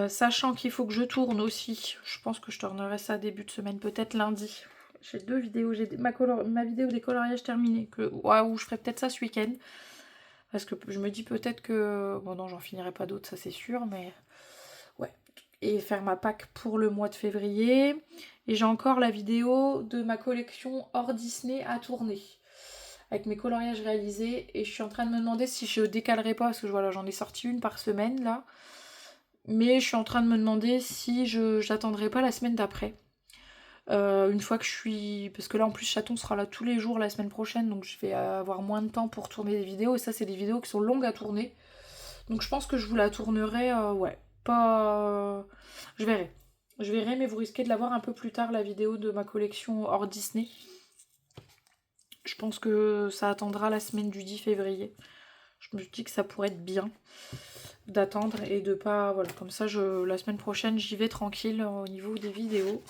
Sachant qu'il faut que je tourne aussi. Je pense que je tournerai ça début de semaine, peut-être lundi. J'ai 2 vidéos. J'ai ma vidéo des coloriages terminée. Où je ferai peut-être ça ce week-end. Parce que je me dis peut-être que... Bon non, j'en finirai pas d'autres, ça c'est sûr, mais... Ouais. Et faire ma pack pour le mois de février. Et j'ai encore la vidéo de ma collection hors Disney à tourner. Avec mes coloriages réalisés. Et je suis en train de me demander si je décalerai pas, parce que voilà, j'en ai sorti une par semaine, là. Mais je suis en train de me demander si j'attendrai pas la semaine d'après. Une fois que je suis... Parce que là en plus Chaton sera là tous les jours la semaine prochaine, donc je vais avoir moins de temps pour tourner des vidéos, et ça c'est des vidéos qui sont longues à tourner. Donc je pense que je vous la tournerai, ouais, pas... Je verrai, mais vous risquez de la voir un peu plus tard, la vidéo de ma collection hors Disney. Je pense que ça attendra la semaine du 10 février. Je me dis que ça pourrait être bien d'attendre et de pas... Voilà, comme ça la semaine prochaine j'y vais tranquille au niveau des vidéos.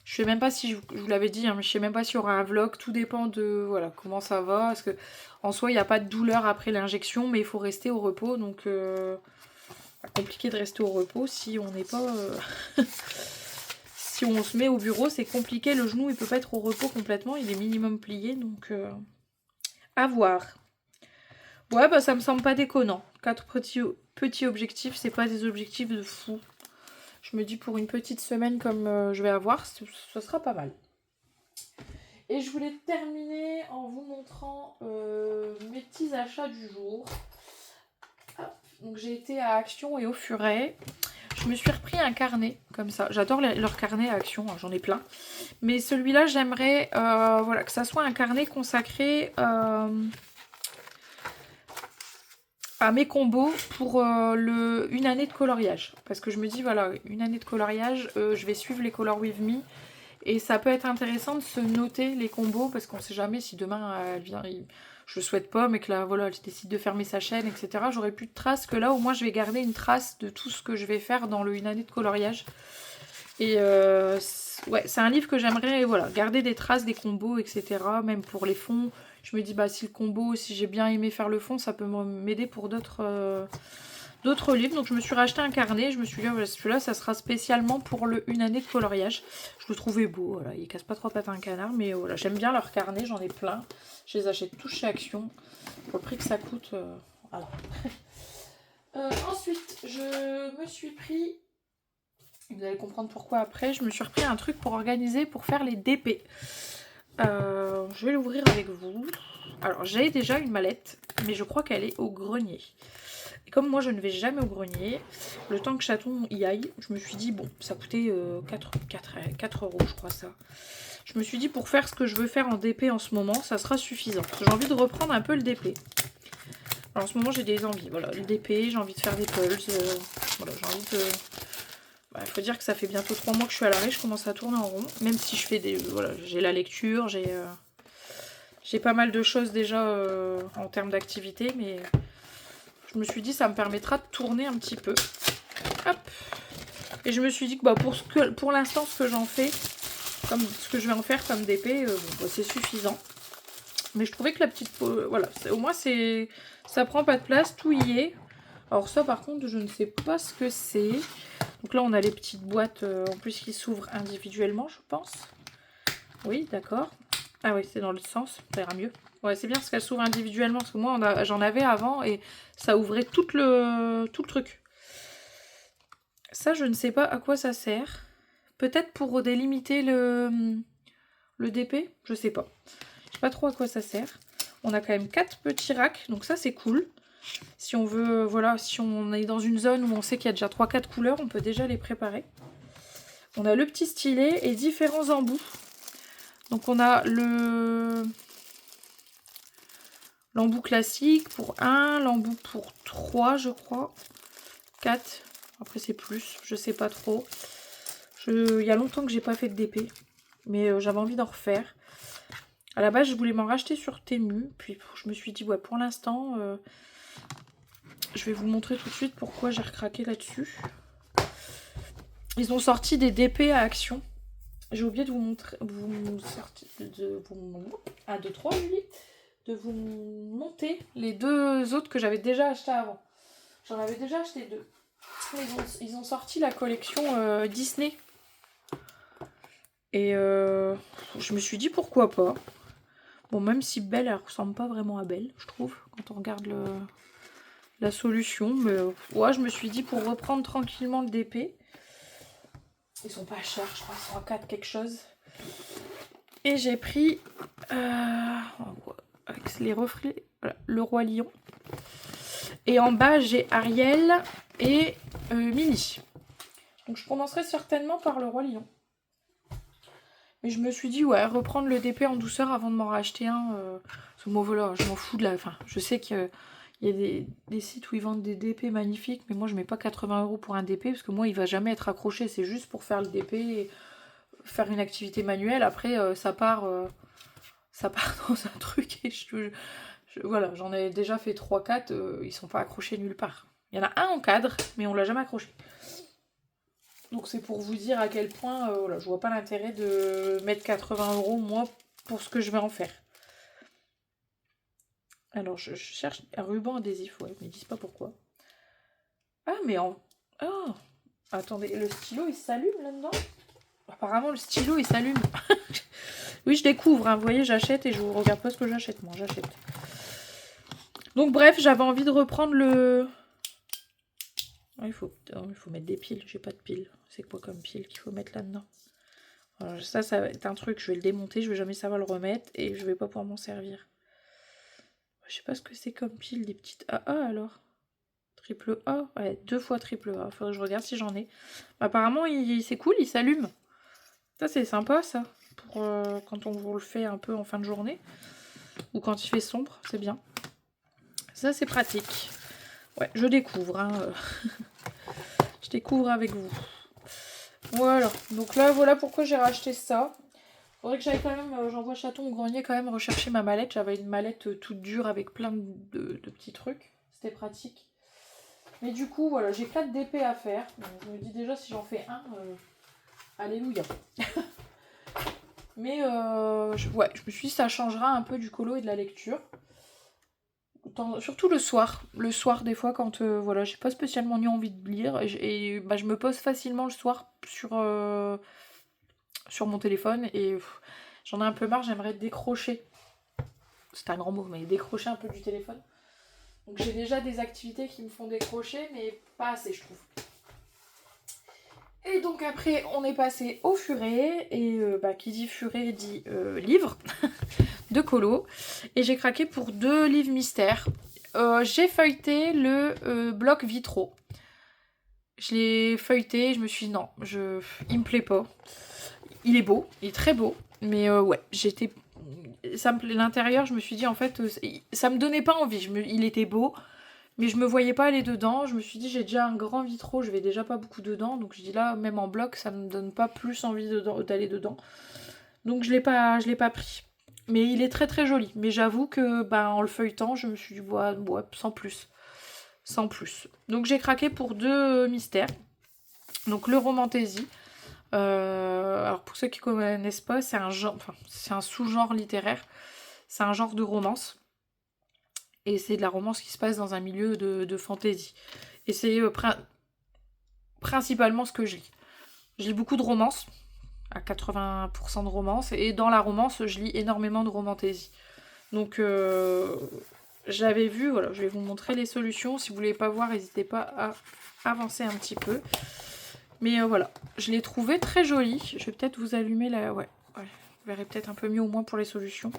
Je sais même pas si je vous l'avais dit, hein, mais je sais même pas s'il y aura un vlog. Tout dépend de voilà comment ça va. Parce que en soi, il n'y a pas de douleur après l'injection, mais il faut rester au repos. Donc, compliqué de rester au repos si on n'est pas. Si on se met au bureau, c'est compliqué. Le genou, il peut pas être au repos complètement. Il est minimum plié. Donc, à voir. Ouais, bah ça me semble pas déconnant. 4 petits objectifs, c'est pas des objectifs de fou. Je me dis pour une petite semaine comme je vais avoir, ce sera pas mal. Et je voulais terminer en vous montrant mes petits achats du jour. Hop. Donc j'ai été à Action et au Furet. Je me suis repris un carnet comme ça. J'adore leur carnet à Action, j'en ai plein. Mais celui-là, j'aimerais voilà, que ça soit un carnet consacré à mes combos pour une année de coloriage. Parce que je me dis, voilà, une année de coloriage, je vais suivre les Color With Me. Et ça peut être intéressant de se noter les combos, parce qu'on sait jamais si demain elle vient, je le souhaite pas, mais que là, voilà, elle décide de fermer sa chaîne, etc. J'aurai plus de traces, que là, au moins, je vais garder une trace de tout ce que je vais faire dans une année de coloriage. Et ouais, c'est un livre que j'aimerais, voilà, garder des traces des combos, etc. Même pour les fonds. Je me dis, bah, si le combo, si j'ai bien aimé faire le fond, ça peut m'aider pour d'autres livres. Donc je me suis racheté un carnet. Je me suis dit, voilà, celui-là, ça sera spécialement pour une année de coloriage. Je le trouvais beau. Voilà, il casse pas trop pattes à un canard. Mais voilà, j'aime bien leur carnet. J'en ai plein. Je les achète tous chez Action. Pour le prix que ça coûte. Voilà. Ensuite, je me suis pris... Vous allez comprendre pourquoi après. Je me suis repris un truc pour organiser, pour faire les DP. Je vais l'ouvrir avec vous. Alors, j'ai déjà une mallette, mais je crois qu'elle est au grenier. Et comme moi, je ne vais jamais au grenier, le temps que Chaton y aille, je me suis dit, bon, ça coûtait 4 euros, je crois, ça. Je me suis dit, pour faire ce que je veux faire en DP en ce moment, ça sera suffisant. J'ai envie de reprendre un peu le DP. Alors, en ce moment, j'ai des envies. Voilà, le DP, j'ai envie de faire des pulls. Voilà, j'ai envie de... Il faut dire que ça fait bientôt 3 mois que je suis à l'arrêt, je commence à tourner en rond. Même si je fais des... Voilà, j'ai la lecture, j'ai... J'ai pas mal de choses déjà en termes d'activité, mais je me suis dit ça me permettra de tourner un petit peu. Hop. Et je me suis dit que bah, pour l'instant, ce que j'en fais, comme ce que je vais en faire comme DP, bah, c'est suffisant. Mais je trouvais que la petite... voilà, au moins ça prend pas de place, tout y est. Alors ça par contre, je ne sais pas ce que c'est. Donc là, on a les petites boîtes en plus qui s'ouvrent individuellement, je pense. Oui, d'accord. Ah oui, c'est dans le sens, ça ira mieux. Ouais, c'est bien parce qu'elles s'ouvrent individuellement. Parce que moi, j'en avais avant et ça ouvrait tout le truc. Ça, je ne sais pas à quoi ça sert. Peut-être pour délimiter le DP, je sais pas. Je sais pas trop à quoi ça sert. On a quand même 4 petits racks, donc ça c'est cool. Si on veut, voilà, si on est dans une zone où on sait qu'il y a déjà 3-4 couleurs, on peut déjà les préparer. On a le petit stylet et différents embouts. Donc on a l'embout classique pour 1, l'embout pour 3 je crois. 4, après c'est plus, je sais pas trop. Il y a longtemps que j'ai pas fait de DP, mais j'avais envie d'en refaire. À la base, je voulais m'en racheter sur Temu, puis je me suis dit, ouais, pour l'instant, je vais vous montrer tout de suite pourquoi j'ai recraqué là-dessus. Ils ont sorti des DP à Action. J'ai oublié de vous montrer, de vous monter les 2 autres que j'avais déjà acheté avant. J'en avais déjà acheté 2. Ils ont sorti la collection Disney. Et je me suis dit pourquoi pas. Bon, même si Belle, elle ressemble pas vraiment à Belle, je trouve, quand on regarde la solution. Mais ouais, je me suis dit pour reprendre tranquillement le DP. Ils sont pas chers, je crois, ils sont à 4 quelque chose. Et j'ai pris avec les reflets, voilà, le Roi Lion. Et en bas, j'ai Ariel et Minnie. Donc je commencerai certainement par le Roi Lion. Mais je me suis dit, ouais, reprendre le DP en douceur avant de m'en racheter un. Ce mot voilà, je m'en fous de la... Enfin, je sais qu'il y a des sites où ils vendent des DP magnifiques, mais moi, je mets pas 80 € pour un DP, parce que moi, il va jamais être accroché. C'est juste pour faire le DP et faire une activité manuelle. Après, ça part dans un truc et voilà, j'en ai déjà fait 3-4, ils sont pas accrochés nulle part. Il y en a un en cadre, mais on l'a jamais accroché. Donc c'est pour vous dire à quel point voilà, je vois pas l'intérêt de mettre 80 € moi pour ce que je vais en faire. Alors je cherche un ruban adhésif, ouais, mais ils disent pas pourquoi. Ah mais en... Oh, attendez, le stylo il s'allume là-dedans? Apparemment le stylo il s'allume. Oui, je découvre, hein. Vous voyez, j'achète et je vous regarde pas ce que j'achète, moi j'achète. Donc bref, j'avais envie de reprendre le... Oh, il faut mettre des piles, j'ai pas de piles. C'est quoi comme pile qu'il faut mettre là-dedans? Ça va être un truc, je vais le démonter, je vais jamais savoir le remettre et je vais pas pouvoir m'en servir. Je sais pas ce que c'est comme pile, des petites AA alors. Triple A, ouais, 2 fois triple A. Faudrait que je regarde si j'en ai. Apparemment, c'est cool, il s'allume. Ça, c'est sympa, ça. Pour quand on vous le fait un peu en fin de journée. Ou quand il fait sombre, c'est bien. Ça, c'est pratique. Ouais, je découvre. Hein. Je découvre avec vous. Voilà. Donc là, voilà pourquoi j'ai racheté ça. Faudrait que j'aille quand même, j'envoie Chaton au grenier quand même rechercher ma mallette. J'avais une mallette toute dure avec plein de petits trucs. C'était pratique. Mais du coup, voilà, j'ai 4 DP à faire. Donc, je me dis déjà, si j'en fais un, alléluia. Mais ouais, je me suis dit, ça changera un peu du colo et de la lecture. Surtout le soir. Le soir, des fois, quand voilà, j'ai pas spécialement ni envie de lire. Et bah, je me pose facilement le soir sur mon téléphone. Et j'en ai un peu marre, j'aimerais décrocher. C'est un grand mot, mais décrocher un peu du téléphone. Donc j'ai déjà des activités qui me font décrocher, mais pas assez, je trouve. Et donc après, on est passé au furet. Et qui dit furet dit livre de colo. Et j'ai craqué pour 2 livres mystères. J'ai feuilleté le bloc Vitro. Je l'ai feuilleté, je me suis dit non, il me plaît pas. Il est beau, il est très beau. Mais ouais, l'intérieur, je me suis dit en fait, ça me donnait pas envie. Il était beau, mais je me voyais pas aller dedans. Je me suis dit j'ai déjà un grand Vitro, je vais déjà pas beaucoup dedans. Donc je dis là, même en bloc, ça me donne pas plus envie d'aller dedans. Donc je l'ai pas pris. Mais il est très très joli. Mais j'avoue que en le feuilletant, je me suis dit, ouais, sans plus. Sans plus. Donc j'ai craqué pour 2 mystères. Donc le Romantaisie. Alors pour ceux qui ne connaissent pas, c'est un genre, enfin, c'est un sous-genre littéraire. C'est un genre de romance. Et c'est de la romance qui se passe dans un milieu de fantasy. Et c'est principalement ce que je lis. Je lis beaucoup de romances, à 80% de romances. Et dans la romance, je lis énormément de romantaisie. Donc j'avais vu, voilà, je vais vous montrer les solutions. Si vous ne voulez pas voir, n'hésitez pas à avancer un petit peu. Mais voilà, je l'ai trouvé très joli. Je vais peut-être vous allumer la... Ouais, vous verrez peut-être un peu mieux au moins pour les solutions.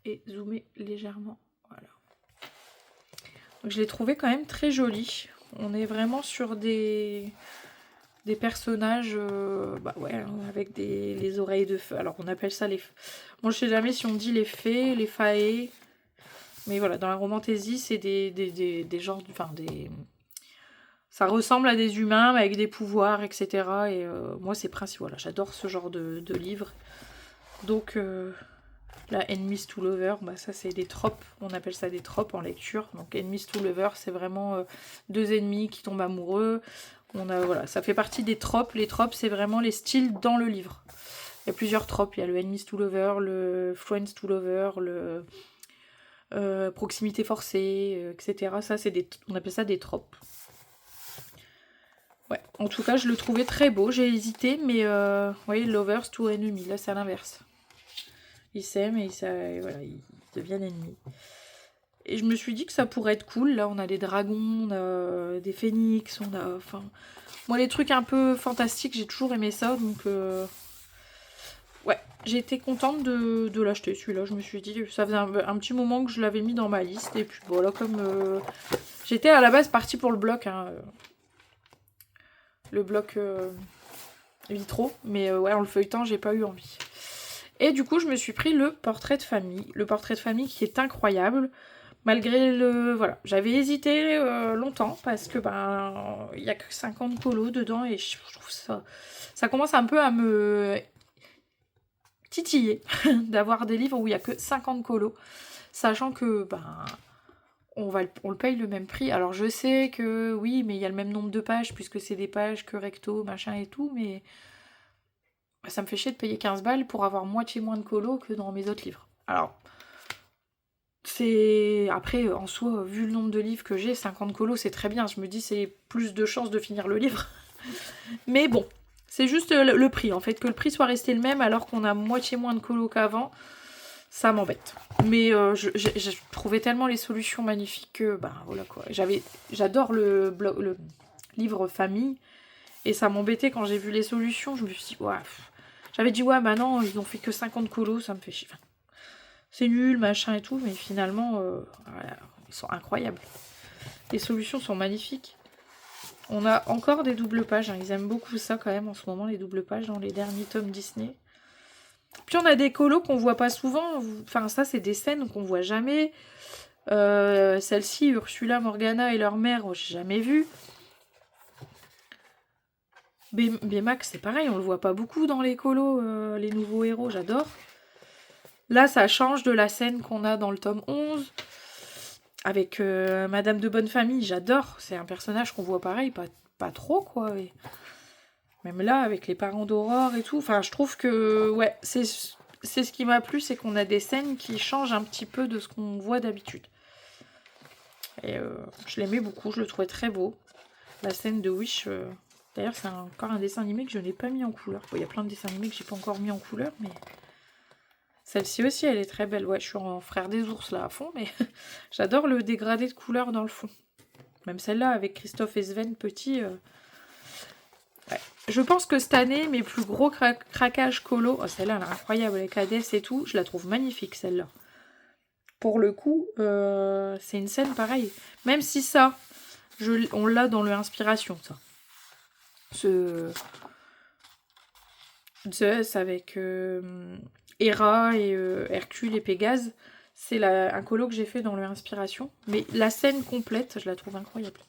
Et zoomer légèrement. Voilà. Donc je l'ai trouvé quand même très joli. On est vraiment sur des personnages avec les oreilles de feu. Alors on appelle ça les... Moi je sais jamais si on dit les fées, les faées. Mais voilà, dans la romantaisie, c'est des genres... Enfin, des... Ça ressemble à des humains mais avec des pouvoirs, etc. Et moi c'est principal. Voilà, j'adore ce genre de livre. Donc... La Enemies to Lover, ça c'est des tropes, on appelle ça des tropes en lecture. Donc Enemies to Lover, c'est vraiment 2 ennemis qui tombent amoureux. Voilà, ça fait partie des tropes. Les tropes, c'est vraiment les styles dans le livre. Il y a plusieurs tropes, il y a le Enemies to Lover, le Friends to Lover, le proximité forcée, etc. Ça, on appelle ça des tropes. Ouais, en tout cas, je le trouvais très beau. J'ai hésité, mais vous voyez, Lovers to Enemy, là c'est à l'inverse. Ils s'aiment et voilà, ils deviennent ennemis. Et je me suis dit que ça pourrait être cool. Là, on a des dragons, on a des phénix, on a... Enfin, moi, les trucs un peu fantastiques, j'ai toujours aimé ça. Donc, ouais, j'ai été contente de l'acheter, celui-là. Je me suis dit, ça faisait un petit moment que je l'avais mis dans ma liste. Et puis, voilà, comme... J'étais à la base partie pour le bloc. Hein, le bloc vitraux. Mais ouais, en le feuilletant, j'ai pas eu envie. Et du coup, je me suis pris le portrait de famille. Le portrait de famille qui est incroyable. Malgré le... Voilà, j'avais hésité longtemps parce que il n'y a que 50 colos dedans et je trouve ça... Ça commence un peu à me titiller d'avoir des livres où il n'y a que 50 colos. Sachant que on le paye le même prix. Alors je sais que oui, mais il y a le même nombre de pages puisque c'est des pages que recto, machin et tout, mais... Ça me fait chier de payer 15 balles pour avoir moitié moins de colos que dans mes autres livres. Alors, c'est... Après, en soi, vu le nombre de livres que j'ai, 50 colos, c'est très bien. Je me dis, c'est plus de chances de finir le livre. Mais bon, c'est juste le prix, en fait. Que le prix soit resté le même alors qu'on a moitié moins de colos qu'avant, ça m'embête. Mais j'ai trouvé tellement les solutions magnifiques que, voilà quoi. J'adore le livre famille. Et ça m'embêtait quand j'ai vu les solutions. Je me suis dit, ouais... J'avais dit, ouais, non, ils ont fait que 50 colos, ça me fait chier. Enfin, c'est nul, machin et tout, mais finalement, ils sont incroyables. Les solutions sont magnifiques. On a encore des doubles pages, hein. Ils aiment beaucoup ça quand même en ce moment, les doubles pages dans les derniers tomes Disney. Puis on a des colos qu'on voit pas souvent. Enfin, ça, c'est des scènes qu'on voit jamais. Celle-ci, Ursula, Morgana et leur mère, j'ai jamais vu. Baymax, c'est pareil, on le voit pas beaucoup dans les colos, les nouveaux héros, j'adore. Là, ça change de la scène qu'on a dans le tome 11. Avec Madame de Bonne Famille, j'adore. C'est un personnage qu'on voit pareil, pas trop, quoi. Et même là, avec les parents d'Aurore et tout. Enfin, je trouve que, ouais, c'est ce qui m'a plu, c'est qu'on a des scènes qui changent un petit peu de ce qu'on voit d'habitude. Et je l'aimais beaucoup, je le trouvais très beau. La scène de Wish... D'ailleurs, c'est encore un dessin animé que je n'ai pas mis en couleur. Bon, il y a plein de dessins animés que j'ai pas encore mis en couleur, mais... Celle-ci aussi, elle est très belle. Ouais, je suis en Frère des ours là à fond, mais j'adore le dégradé de couleur dans le fond. Même celle-là, avec Christophe et Sven petit. Ouais. Je pense que cette année, mes plus gros craquages colo... Oh, celle-là, elle est incroyable avec Hadès et tout. Je la trouve magnifique, celle-là. Pour le coup, c'est une scène pareille. Même si ça, on l'a dans le Inspiration, ça. Zeus avec Héra et Hercule et Pégase, c'est un colo que j'ai fait dans le Inspiration. Mais la scène complète, je la trouve incroyable.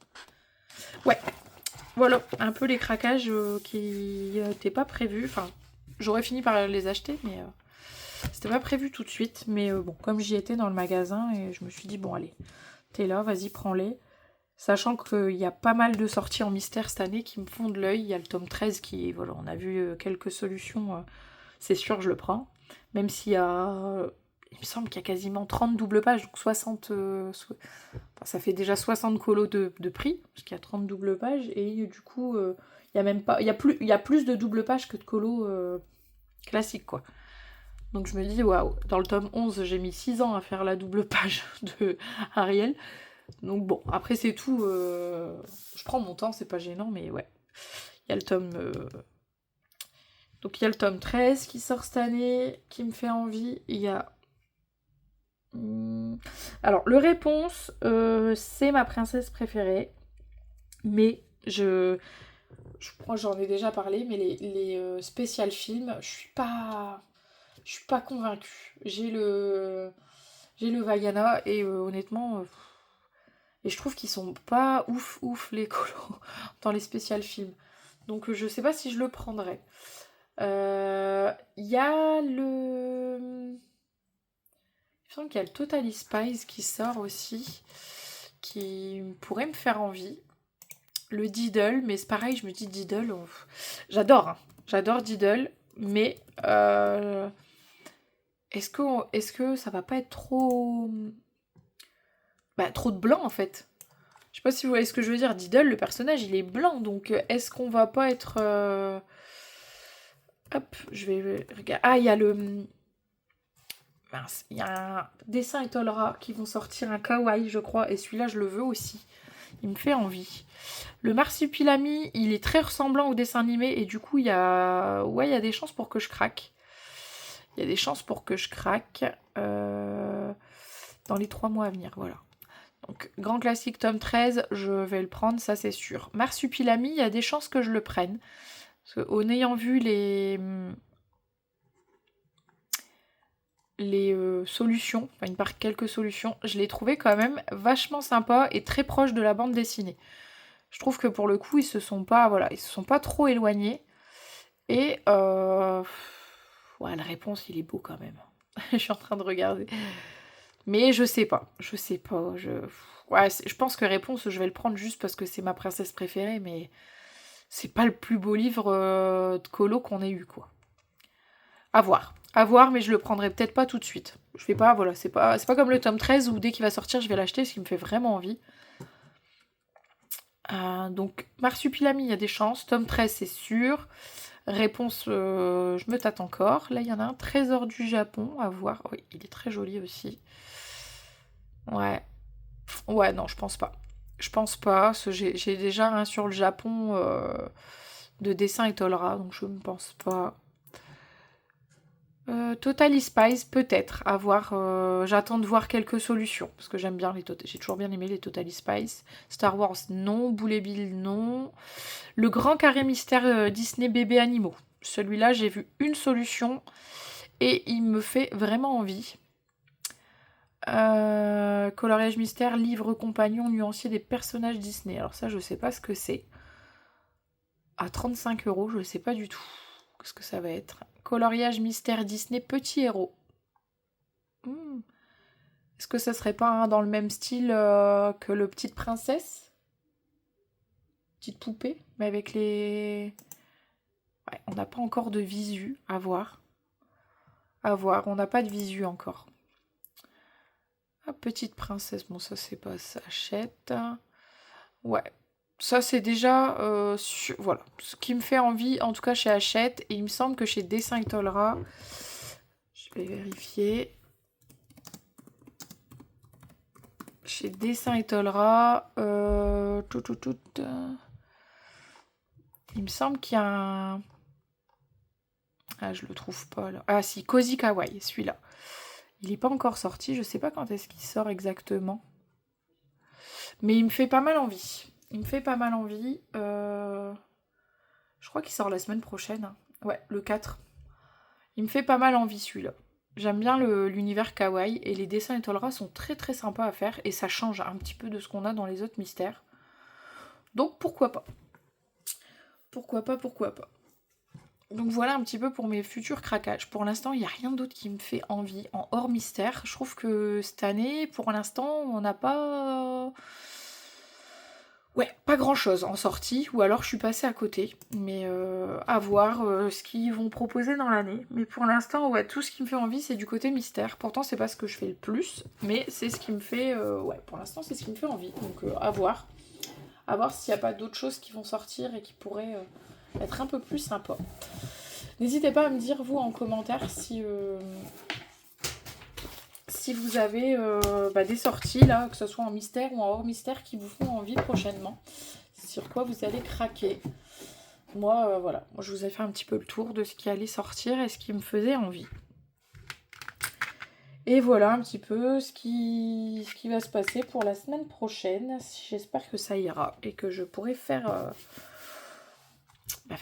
Ouais, voilà, un peu les craquages qui n'étaient pas prévus. Enfin, j'aurais fini par les acheter, mais C'était pas prévu tout de suite, mais bon, comme j'y étais dans le magasin, et je me suis dit, bon allez, t'es là, vas-y, prends-les. Sachant qu'il y a pas mal de sorties en mystère cette année qui me font de l'œil. Il y a le tome 13 qui, voilà, on a vu quelques solutions, c'est sûr, je le prends. Même s'il y a, il me semble qu'il y a quasiment 30 doubles pages, donc 60, enfin, ça fait déjà 60 colos de prix, parce qu'il y a 30 doubles pages, et du coup, il y a même pas, il y a plus de doubles pages que de colos classiques, quoi. Donc je me dis, waouh, dans le tome 11, j'ai mis 6 ans à faire la double page de Ariel. Donc bon, après c'est tout. Je prends mon temps, c'est pas gênant, mais ouais. Il y a le tome. Donc il y a le tome 13 qui sort cette année, qui me fait envie. Il y a. Alors, le réponse, c'est ma princesse préférée. Mais je crois que j'en ai déjà parlé, mais les spécial films, je suis pas convaincue. J'ai le Vaiana et honnêtement, et je trouve qu'ils sont pas ouf les colos dans les spécial films. Donc je sais pas si je le prendrais. Il y a le... Il me semble qu'il y a le Totally Spies qui sort aussi, qui pourrait me faire envie. Le Diddle, mais c'est pareil, je me dis Diddle, j'adore, hein. J'adore Diddle, mais est-ce que ça va pas être trop... Bah, trop de blanc en fait. Je sais pas si vous voyez ce que je veux dire. Diddle, le personnage, il est blanc, donc est-ce qu'on va pas être... Hop, je vais regarder. Ah, il y a le... Mince, il y a un dessin et Tolra qui vont sortir un kawaii, je crois, et celui-là, je le veux aussi. Il me fait envie. Le Marsupilami, il est très ressemblant au dessin animé, et du coup, il y a... Ouais, il y a des chances pour que je craque. Il y a des chances pour que je craque dans les 3 mois à venir, voilà. Donc, grand classique, tome 13, je vais le prendre, ça c'est sûr. Marsupilami, il y a des chances que je le prenne. Parce qu'en ayant vu les solutions, enfin il part quelques solutions, je l'ai trouvé quand même vachement sympa et très proche de la bande dessinée. Je trouve que pour le coup, ils se sont pas trop éloignés. Et ouais, la réponse, il est beau quand même. Je suis en train de regarder. Mais je sais pas. Ouais, je pense que réponse, je vais le prendre juste parce que c'est ma princesse préférée, mais c'est pas le plus beau livre de colo qu'on ait eu, quoi. À voir. À voir, mais je le prendrai peut-être pas tout de suite. Je vais pas, voilà, c'est pas comme le tome 13 où dès qu'il va sortir, je vais l'acheter, ce qui me fait vraiment envie. Donc, Marsupilami, il y a des chances. Tome 13, c'est sûr. Réponse, je me tâte encore. Là, il y en a un, Trésor du Japon, à voir. Oui, il est très joli aussi. Ouais. Ouais, non, je pense pas. Je pense pas. J'ai déjà un sur le Japon de dessin et Tolra, donc je ne pense pas. Totally Spies, peut-être. À voir. J'attends de voir quelques solutions. Parce que j'aime bien j'ai toujours bien aimé les Totally Spies. Star Wars, non. Boulet Bill, non. Le grand carré mystère Disney bébé animaux. Celui-là, j'ai vu une solution. Et il me fait vraiment envie. Coloriage mystère, livre compagnon, nuancier des personnages Disney. Alors ça, je sais pas ce que c'est. À 35 €, je sais pas du tout. Qu'est-ce que ça va être? Coloriage mystère Disney, petit héros. Est-ce que ça serait pas dans le même style que le Petite Princesse? Petite poupée, mais avec les... Ouais, on n'a pas encore de visu, à voir. À voir, on n'a pas de visu encore. Ah, Petite Princesse, bon ça c'est pas ça, achète. Ouais, ça c'est déjà... voilà, ce qui me fait envie, en tout cas chez Hachette, et il me semble que chez Dessin et Tolera, je vais vérifier... Chez Dessin et Tolera, il me semble qu'il y a un... Ah, je le trouve pas là. Ah si, Cozy Kawaii, celui-là. Il n'est pas encore sorti, je sais pas quand est-ce qu'il sort exactement. Mais il me fait pas mal envie. Il me fait pas mal envie. Je crois qu'il sort la semaine prochaine. Ouais, le 4. Il me fait pas mal envie celui-là. J'aime bien l'univers kawaii et les dessins et Tolra sont très très sympas à faire et ça change un petit peu de ce qu'on a dans les autres mystères. Donc pourquoi pas. Pourquoi pas. Donc voilà un petit peu pour mes futurs craquages. Pour l'instant, il n'y a rien d'autre qui me fait envie en hors mystère. Je trouve que cette année, pour l'instant, on n'a pas... Ouais, pas grand chose en sortie, ou alors je suis passée à côté. Mais à voir ce qu'ils vont proposer dans l'année. Mais pour l'instant, ouais, tout ce qui me fait envie, c'est du côté mystère. Pourtant, c'est pas ce que je fais le plus, mais c'est ce qui me fait... ouais, pour l'instant, c'est ce qui me fait envie. Donc à voir. À voir s'il n'y a pas d'autres choses qui vont sortir et qui pourraient être un peu plus sympas. N'hésitez pas à me dire, vous, en commentaire, si vous avez des sorties, là, que ce soit en mystère ou en hors mystère, qui vous font envie prochainement. Sur quoi vous allez craquer. Moi, voilà, je vous ai fait un petit peu le tour de ce qui allait sortir et ce qui me faisait envie. Et voilà un petit peu ce qui va se passer pour la semaine prochaine. J'espère que ça ira et que je pourrai faire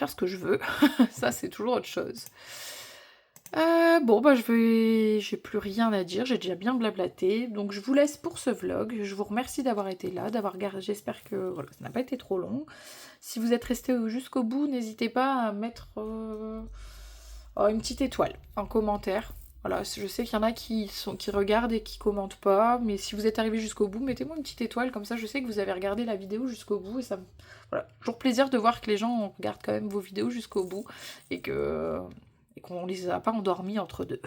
ce que je veux. Ça, c'est toujours autre chose. J'ai plus rien à dire, j'ai déjà bien blablaté. Donc je vous laisse pour ce vlog. Je vous remercie d'avoir été là, d'avoir regardé. J'espère que voilà, ça n'a pas été trop long. Si vous êtes resté jusqu'au bout, n'hésitez pas à mettre une petite étoile en commentaire. Voilà, je sais qu'il y en a qui regardent et qui commentent pas, mais si vous êtes arrivé jusqu'au bout, mettez-moi une petite étoile, comme ça je sais que vous avez regardé la vidéo jusqu'au bout, et ça me... Voilà, toujours plaisir de voir que les gens regardent quand même vos vidéos jusqu'au bout, et qu'on les a pas endormis entre deux.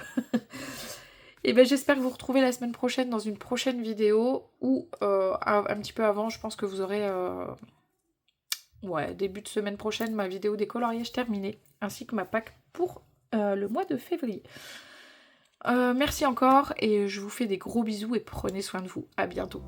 Et ben j'espère vous retrouver la semaine prochaine dans une prochaine vidéo, ou un petit peu avant, je pense que vous aurez... début de semaine prochaine, ma vidéo des coloriages terminée, ainsi que ma pack pour le mois de février. Merci encore et je vous fais des gros bisous et prenez soin de vous. À bientôt.